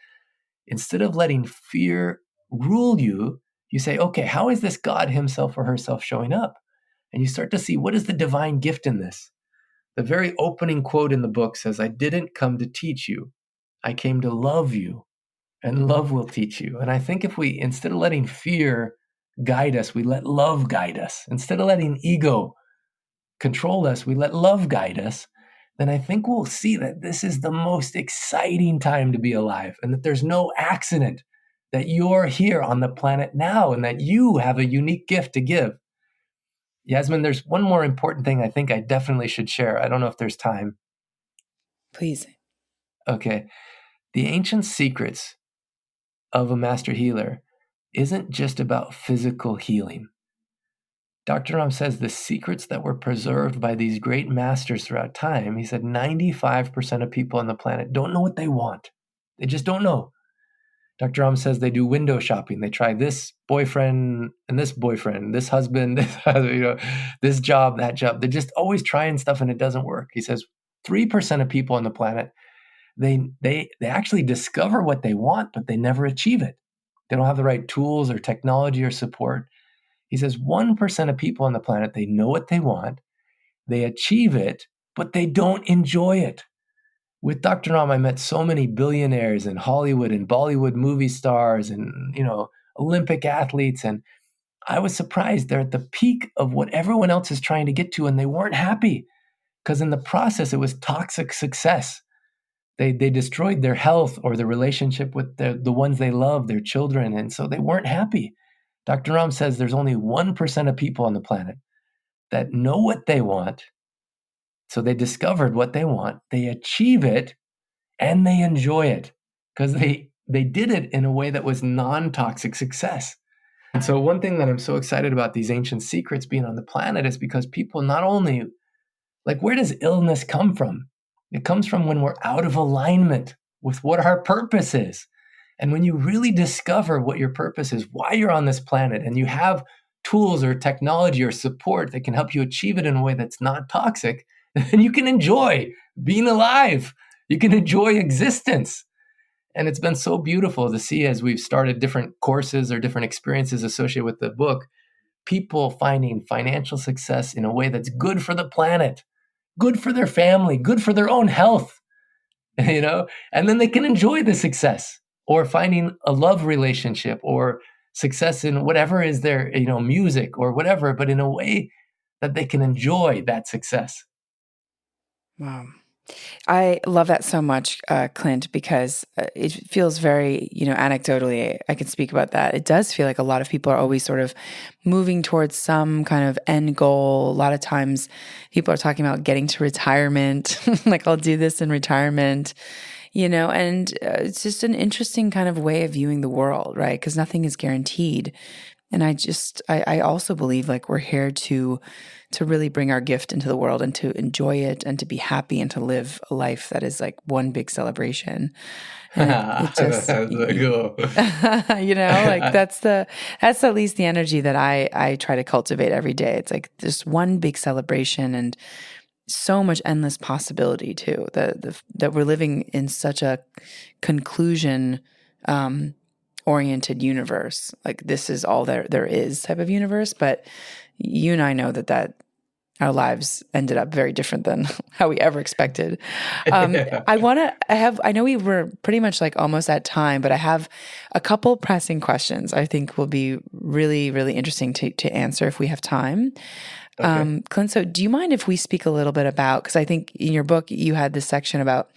Instead of letting fear rule you, you say, okay, how is this God himself or herself showing up? And you start to see, what is the divine gift in this? The very opening quote in the book says, I didn't come to teach you. I came to love you, and love will teach you. And I think if we, instead of letting fear guide us, we let love guide us. Instead of letting ego control us, we let love guide us. Then I think we'll see that this is the most exciting time to be alive, and that there's no accident that you're here on the planet now and that you have a unique gift to give. Yasmin, there's one more important thing I think I definitely should share. I don't know if there's time. Please. Okay. The ancient secrets of a master healer isn't just about physical healing. Dr. Ram says the secrets that were preserved by these great masters throughout time, he said 95% of people on the planet don't know what they want. They just don't know. Dr. Ram says they do window shopping. They try this boyfriend, this husband, this job, that job. They're just always trying stuff and it doesn't work. He says 3% of people on the planet, they actually discover what they want, but they never achieve it. They don't have the right tools or technology or support. He says 1% of people on the planet, they know what they want, they achieve it, but they don't enjoy it. With Dr. Ram, I met so many billionaires and Hollywood and Bollywood movie stars and, Olympic athletes. And I was surprised they're at the peak of what everyone else is trying to get to, and they weren't happy because in the process, it was toxic success. They destroyed their health or the relationship with the ones they love, their children, and so they weren't happy. Dr. Ram says there's only 1% of people on the planet that know what they want. So they discovered what they want, they achieve it, and they enjoy it because they did it in a way that was non-toxic success. And so one thing that I'm so excited about these ancient secrets being on the planet is because people not only, like, where does illness come from? It comes from when we're out of alignment with what our purpose is. And when you really discover what your purpose is, why you're on this planet, and you have tools or technology or support that can help you achieve it in a way that's not toxic, then you can enjoy being alive. You can enjoy existence. And it's been so beautiful to see, as we've started different courses or different experiences associated with the book, people finding financial success in a way that's good for the planet, good for their family, good for their own health, and then they can enjoy the success, or finding a love relationship or success in whatever is their, music or whatever, but in a way that they can enjoy that success. Wow. I love that so much, Clint, because it feels very, anecdotally, I can speak about that. It does feel like a lot of people are always sort of moving towards some kind of end goal. A lot of times people are talking about getting to retirement, like I'll do this in retirement, and it's just an interesting kind of way of viewing the world, right? Because nothing is guaranteed. And I also believe like we're here to really bring our gift into the world and to enjoy it and to be happy and to live a life that is like one big celebration. And it just, That's cool. like that's at least the energy that I try to cultivate every day. It's like just one big celebration and so much endless possibility too. That we're living in such a conclusion, oriented universe. Like this is all there is type of universe. But you and I know that our lives ended up very different than how we ever expected. Yeah. I know we were pretty much like almost at time, but I have a couple pressing questions I think will be really, really interesting to answer if we have time. Okay. Clint, so do you mind if we speak a little bit about, because I think in your book you had this section about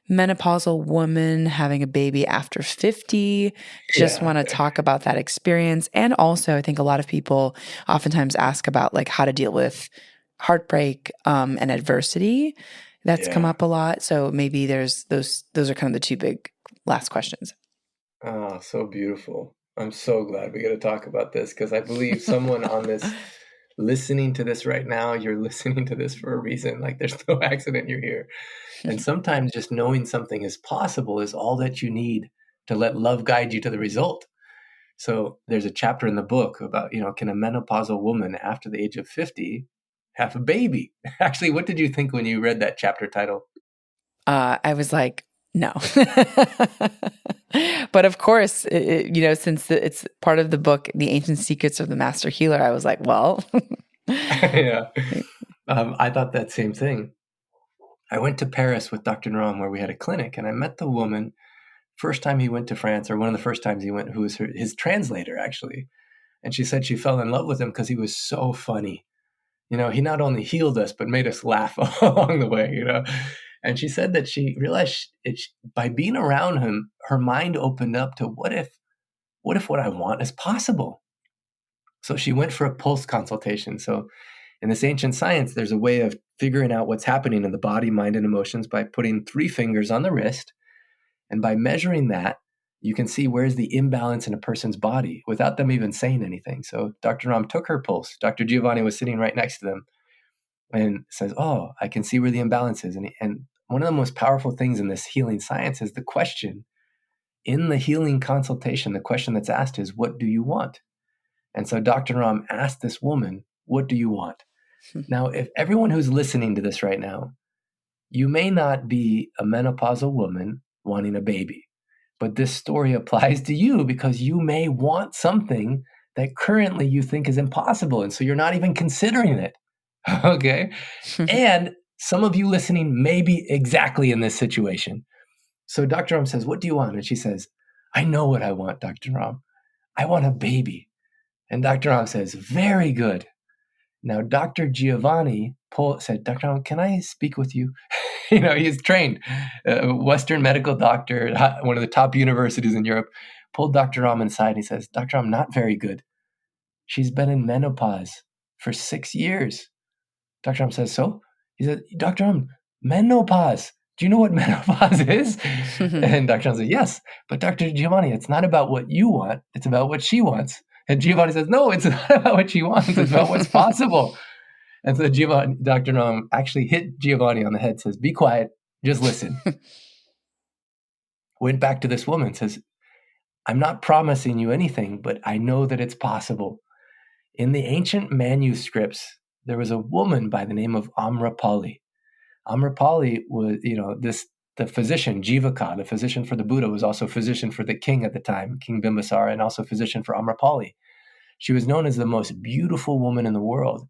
menopausal woman having a baby after 50. Just want to talk about that experience. And also I think a lot of people oftentimes ask about like how to deal with heartbreak and adversity. That's come up a lot. So maybe those are kind of the two big last questions. Oh, so beautiful. I'm so glad we get to talk about this, because I believe someone on this listening to this right now, you're listening to this for a reason. Like there's no accident you're here. And sometimes just knowing something is possible is all that you need to let love guide you to the result. So there's a chapter in the book about, can a menopausal woman after the age of 50 have a baby? Actually, what did you think when you read that chapter title? I was like, no. But of course, since it's part of the book, The Ancient Secrets of the Master Healer, I was like, well. Yeah. I thought that same thing. I went to Paris with Dr. Naram, where we had a clinic, and I met the woman first time he went to France, or one of the first times he went, who was his translator, actually. And she said she fell in love with him because he was so funny. He not only healed us, but made us laugh along the way, And she said that she realized by being around him, her mind opened up to what if what I want is possible? So she went for a pulse consultation. So in this ancient science, there's a way of figuring out what's happening in the body, mind, and emotions by putting 3 fingers on the wrist. And by measuring that, you can see where's the imbalance in a person's body without them even saying anything. So Dr. Ram took her pulse. Dr. Giovanni was sitting right next to them and says, oh, I can see where the imbalance is. And one of the most powerful things in this healing science is the question. In the healing consultation, the question that's asked is, what do you want? And so Dr. Ram asked this woman, what do you want? Now, if everyone who's listening to this right now, you may not be a menopausal woman wanting a baby, but this story applies to you because you may want something that currently you think is impossible. And so you're not even considering it. Okay. And some of you listening may be exactly in this situation. So Dr. Ram says, what do you want? And she says, I know what I want, Dr. Ram. I want a baby. And Dr. Ram says, very good. Now, Dr. Giovanni said, Dr. Ram, can I speak with you? He's trained, a Western medical doctor, one of the top universities in Europe, pulled Dr. Ram inside. And he says, Dr. Ram, not very good. She's been in menopause for 6 years. Dr. Ram says, so? He said, Dr. Ram, menopause. Do you know what menopause is? And Dr. Ram said, yes. But Dr. Giovanni, it's not about what you want. It's about what she wants. And Giovanni says, no, it's not about what she wants. It's about what's possible. And so Dr. Naram actually hit Giovanni on the head, says, be quiet, just listen. Went back to this woman, says, I'm not promising you anything, but I know that it's possible. In the ancient manuscripts, there was a woman by the name of Amrapali. Amrapali was, the physician, Jivaka, the physician for the Buddha, was also physician for the king at the time, King Bimbisara, and also physician for Amrapali. She was known as the most beautiful woman in the world.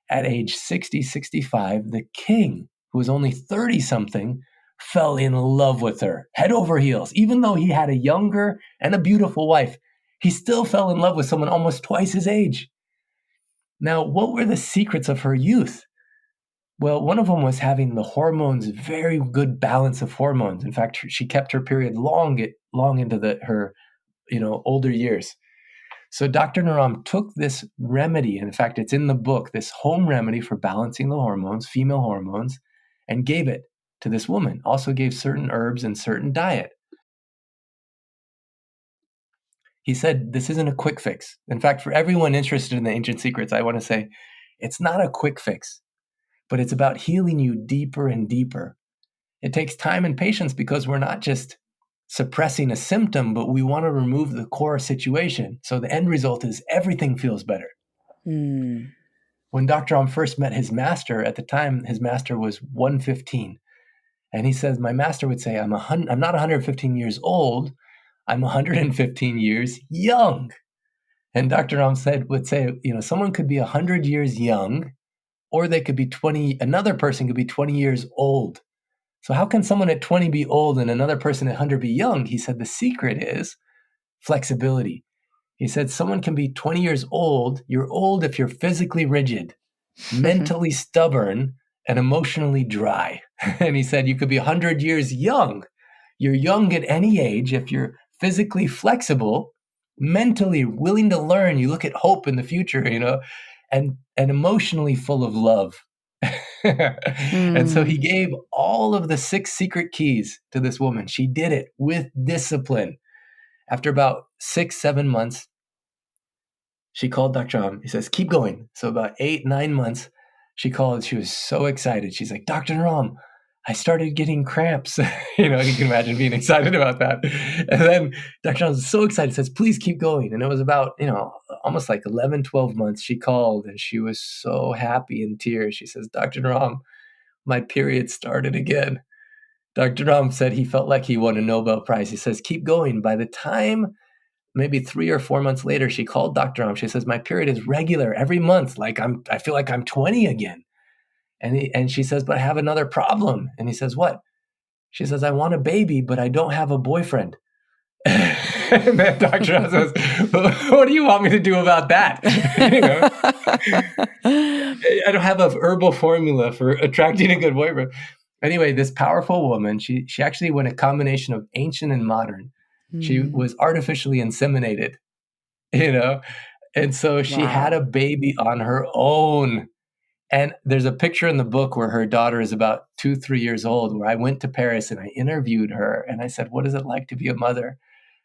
At age 60, 65, the king, who was only 30-something, fell in love with her, head over heels. Even though he had a younger and a beautiful wife, he still fell in love with someone almost twice his age. Now, what were the secrets of her youth? Well, one of them was having the hormones, very good balance of hormones. In fact, she kept her period long into her older years. So Dr. Naram took this remedy, and in fact, it's in the book, this home remedy for balancing the hormones, female hormones, and gave it to this woman. Also gave certain herbs and certain diet. He said, this isn't a quick fix. In fact, for everyone interested in the ancient secrets, I want to say, it's not a quick fix, but it's about healing you deeper and deeper. It takes time and patience because we're not just suppressing a symptom, but we want to remove the core situation. So the end result is everything feels better. When Dr. Om first met his master, at the time, his master was 115. And he says, my master would say, I'm not 115 years old, I'm 115 years young. And Dr. Om would say, someone could be 100 years young, or they could be 20, another person could be 20 years old. So how can someone at 20 be old and another person at 100 be young? He said the secret is flexibility. He said someone can be 20 years old. You're old if you're physically rigid, mentally stubborn, and emotionally dry. And he said you could be 100 years young. You're young at any age if you're physically flexible, mentally willing to learn. You look at hope in the future, and emotionally full of love. And so he gave all of the 6 secret keys to this woman. She did it with discipline. After about 6-7 months, she called Dr. Naram. He says, keep going. So about 8-9 months, she called. She was so excited. She's like, Dr. Naram, I started getting cramps. You can imagine being excited about that. And then Dr. Naram was so excited, says, please keep going. And it was about, almost like 11-12 months. She called and she was so happy in tears. She says, Dr. Naram, my period started again. Dr. Naram said he felt like he won a Nobel Prize. He says, keep going. By the time maybe 3 or 4 months later, she called Dr. Naram. She says, my period is regular every month. I feel like I'm 20 again. And she says, but I have another problem. And he says, what? She says, I want a baby, but I don't have a boyfriend. And then Dr. Naram says, what do you want me to do about that? I don't have a herbal formula for attracting a good boyfriend. Anyway, this powerful woman, she actually went a combination of ancient and modern. She was artificially inseminated, and so she had a baby on her own. And there's a picture in the book where her daughter is about 2-3 years old, where I went to Paris and I interviewed her and I said, what is it like to be a mother?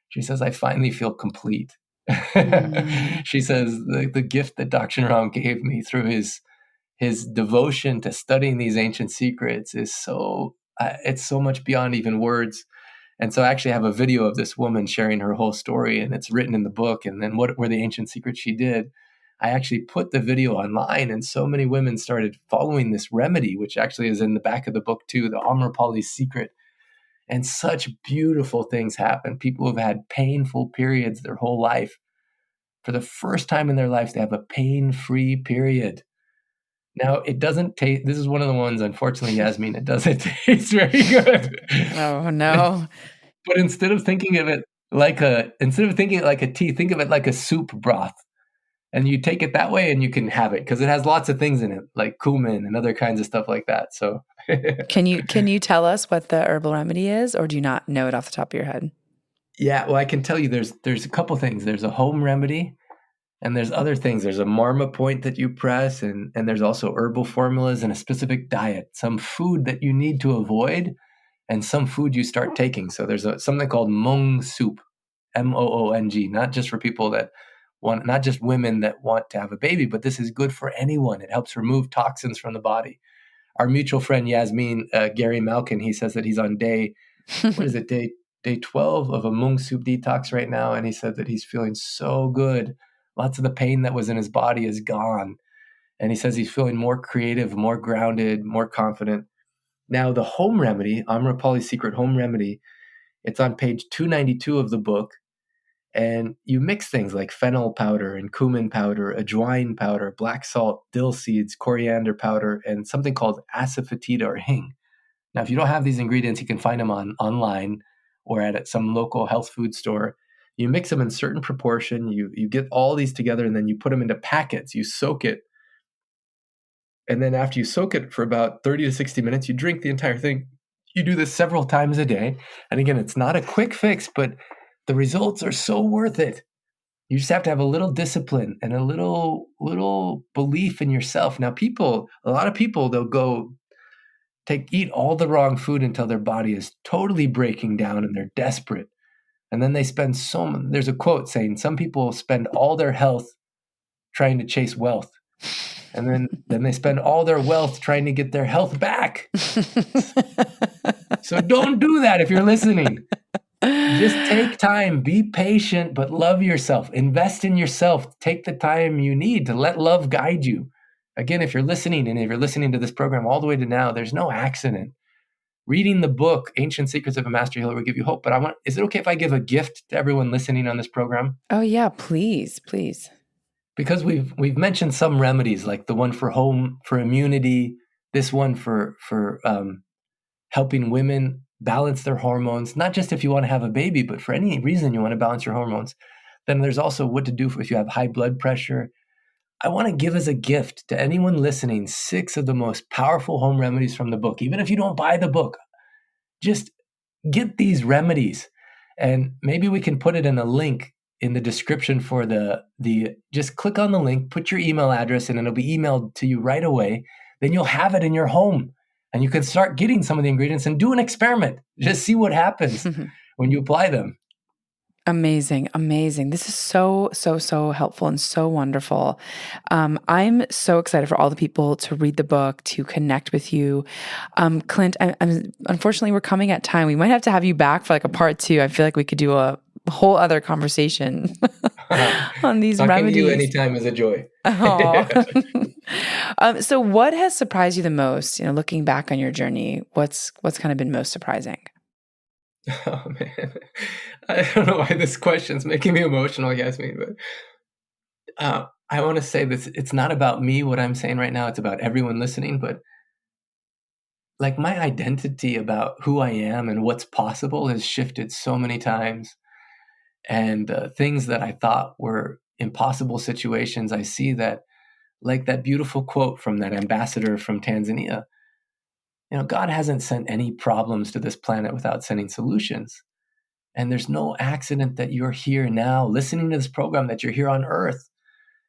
She says, I finally feel complete. She says, the gift that Dr. Naram gave me through his devotion to studying these ancient secrets is it's so much beyond even words. And so I actually have a video of this woman sharing her whole story, and it's written in the book. And then what were the ancient secrets she did? I actually put the video online, and so many women started following this remedy, which actually is in the back of the book too, the Amrapali's secret. And such beautiful things happen. People who've had painful periods their whole life, for the first time in their lives, they have a pain-free period. Now, it doesn't taste, this is one of the ones, unfortunately, Yasmin, it doesn't taste very good. Oh, no. But instead of thinking of it like a tea, think of it like a soup broth. And you take it that way and you can have it because it has lots of things in it, like cumin and other kinds of stuff like that. So Can you tell us what the herbal remedy is, or do you not know it off the top of your head? Yeah, well, I can tell you there's a couple things. There's a home remedy and there's other things. There's a marma point that you press, and there's also herbal formulas and a specific diet, some food that you need to avoid and some food you start taking. So there's something called Mung soup, Moong, not just for people that not just women that want to have a baby, but this is good for anyone. It helps remove toxins from the body. Our mutual friend Yasmin, Gary Malkin, he says that he's on day 12 of a mung soup detox right now, and he said that he's feeling so good. Lots of the pain that was in his body is gone, and he says he's feeling more creative, more grounded, more confident. Now, the home remedy, Amrapali's Secret Home Remedy, it's on page 292 of the book, and you mix things like fennel powder and cumin powder, ajwain powder, black salt, dill seeds, coriander powder, and something called asafoetida or hing. Now, if you don't have these ingredients, you can find them online or at some local health food store. You mix them in certain proportion. You get all these together, and then you put them into packets. You soak it. And then after you soak it for about 30 to 60 minutes, you drink the entire thing. You do this several times a day. And again, it's not a quick fix, but the results are so worth it. You just have to have a little discipline and a little belief in yourself. Now, a lot of people, they'll go eat all the wrong food until their body is totally breaking down and they're desperate. And then they spend there's a quote saying, some people spend all their health trying to chase wealth. And then they spend all their wealth trying to get their health back. So don't do that if you're listening. Just take time, be patient, but love yourself. Invest in yourself. Take the time you need to let love guide you. Again, if you're listening, and if you're listening to this program all the way to now, there's no accident. Reading the book, Ancient Secrets of a Master Healer, will give you hope. But is it okay if I give a gift to everyone listening on this program? Oh, yeah, please. Because we've mentioned some remedies, like the one for immunity, this one for helping women balance their hormones, not just if you want to have a baby, but for any reason you want to balance your hormones. Then there's also what to do if you have high blood pressure. I want to give as a gift to anyone listening 6 of the most powerful home remedies from the book. Even if you don't buy the book, just get these remedies. And maybe we can put it in a link in the description for just click on the link, put your email address, and it'll be emailed to you right away. Then you'll have it in your home and you can start getting some of the ingredients and do an experiment. Just see what happens when you apply them. Amazing. This is so helpful and so wonderful. I'm so excited for all the people to read the book, to connect with you. Clint, unfortunately, we're coming at time. We might have to have you back for like a part 2. I feel like we could do a whole other conversation on these Talking remedies. To you anytime is a joy. So what has surprised you the most, looking back on your journey? What's kind of been most surprising? Oh man, I don't know why this question's making me emotional, Yasmin, but I want to say this. It's not about me, what I'm saying right now. It's about everyone listening, but like my identity about who I am and what's possible has shifted so many times. And things that I thought were impossible situations, I see that, like that beautiful quote from that ambassador from Tanzania, God hasn't sent any problems to this planet without sending solutions. And there's no accident that you're here now listening to this program, that you're here on Earth.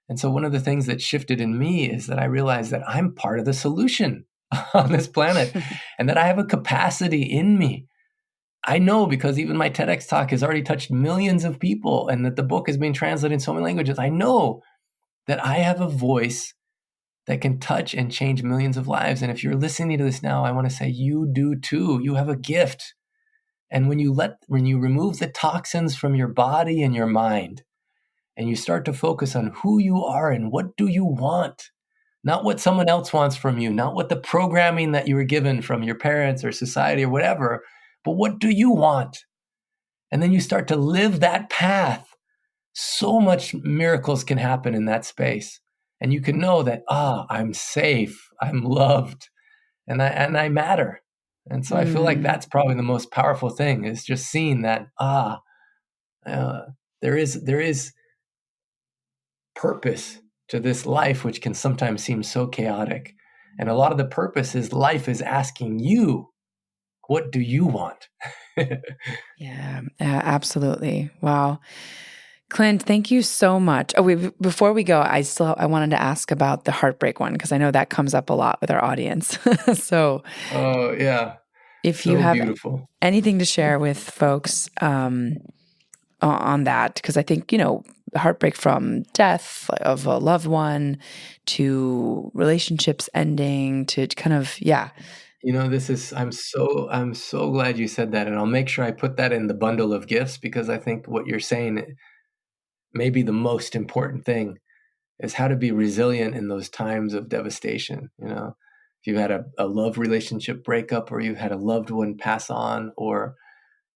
And so one of the things that shifted in me is that I realized that I'm part of the solution on this planet and that I have a capacity in me. I know because even my TEDx talk has already touched millions of people and that the book is being translated in so many languages. I know that I have a voice that can touch and change millions of lives. And if you're listening to this now, I want to say you do too. You have a gift. And when you remove the toxins from your body and your mind, and you start to focus on who you are and what do you want, not what someone else wants from you, not what the programming that you were given from your parents or society or whatever, but what do you want? And then you start to live that path. So much miracles can happen in that space. And you can know that, I'm safe, I'm loved, and I matter. And so I feel like that's probably the most powerful thing, is just seeing that, there is purpose to this life, which can sometimes seem so chaotic. And a lot of the purpose is life is asking you, what do you want? Yeah, absolutely. Wow. Clint, thank you so much. Before we go, I wanted to ask about the heartbreak one, because I know that comes up a lot with our audience. So, oh yeah, if so you have beautiful. anything to share with folks on that, because I think heartbreak from death of a loved one to relationships ending to kind of, yeah. I'm so glad you said that, and I'll make sure I put that in the bundle of gifts, because I think what you're saying may be the most important thing, is how to be resilient in those times of devastation. If you've had a love relationship breakup, or you've had a loved one pass on, or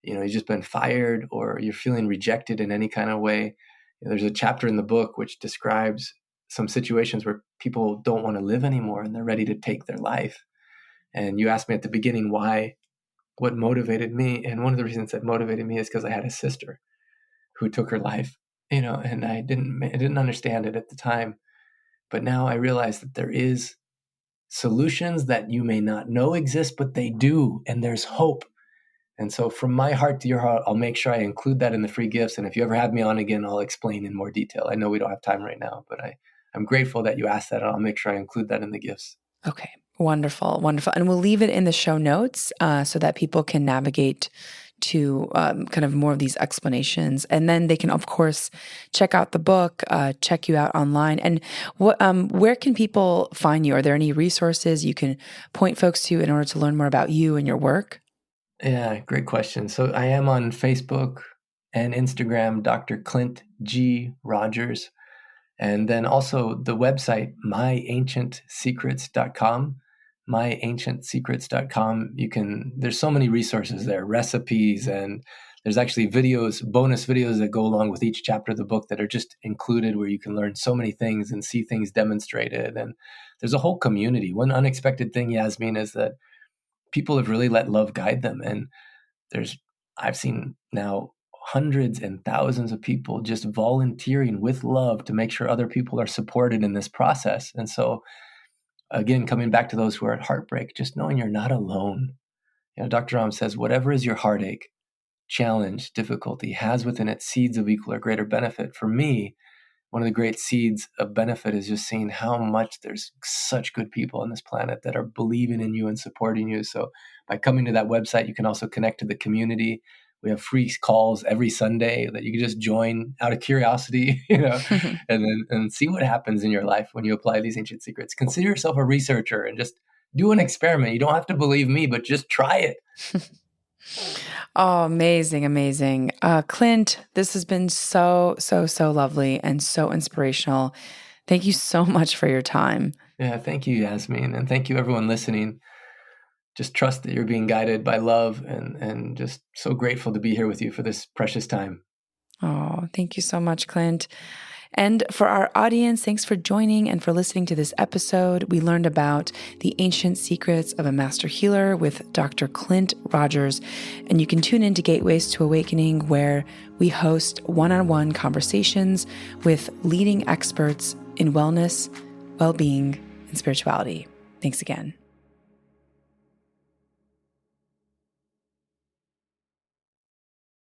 you've just been fired, or you're feeling rejected in any kind of way. There's a chapter in the book which describes some situations where people don't want to live anymore and they're ready to take their life. And you asked me at the beginning what motivated me, and one of the reasons that motivated me is because I had a sister who took her life, and I didn't understand it at the time, but now I realize that there is solutions that you may not know exist, but they do, and there's hope. And so from my heart to your heart, I'll make sure I include that in the free gifts. And if you ever have me on again, I'll explain in more detail. I know we don't have time right now, but I'm grateful that you asked that. I'll make sure I include that in the gifts. Okay. Wonderful. Wonderful. And we'll leave it in the show notes so that people can navigate to kind of more of these explanations. And then they can, of course, check out the book, check you out online. And where can people find you? Are there any resources you can point folks to in order to learn more about you and your work? Yeah, great question. So I am on Facebook and Instagram, Dr. Clint G. Rogers. And then also the website, myancientsecrets.com. Myancientsecrets.com. There's so many resources there, recipes, and there's actually bonus videos that go along with each chapter of the book that are just included, where you can learn so many things and see things demonstrated. And there's a whole community. One unexpected thing, Yasmin, is that people have really let love guide them. And I've seen now hundreds and thousands of people just volunteering with love to make sure other people are supported in this process. And so, again, coming back to those who are at heartbreak, just knowing you're not alone. Dr. Ram says, whatever is your heartache, challenge, difficulty, has within it seeds of equal or greater benefit. For me, one of the great seeds of benefit is just seeing how much there's such good people on this planet that are believing in you and supporting you. So by coming to that website, you can also connect to the community. We have free calls every Sunday that you can just join out of curiosity, and see what happens in your life when you apply these ancient secrets. Consider yourself a researcher and just do an experiment. You don't have to believe me, but just try it. Oh, amazing, amazing. Clint, this has been so, so, so lovely and so inspirational. Thank you so much for your time. Yeah, thank you, Yasmin. And thank you, everyone listening. Just trust that you're being guided by love, and just so grateful to be here with you for this precious time. Oh, thank you so much, Clint. And for our audience, thanks for joining and for listening to this episode. We learned about the ancient secrets of a master healer with Dr. Clint Rogers. And you can tune in to Gateways to Awakening, where we host one-on-one conversations with leading experts in wellness, well-being, and spirituality. Thanks again.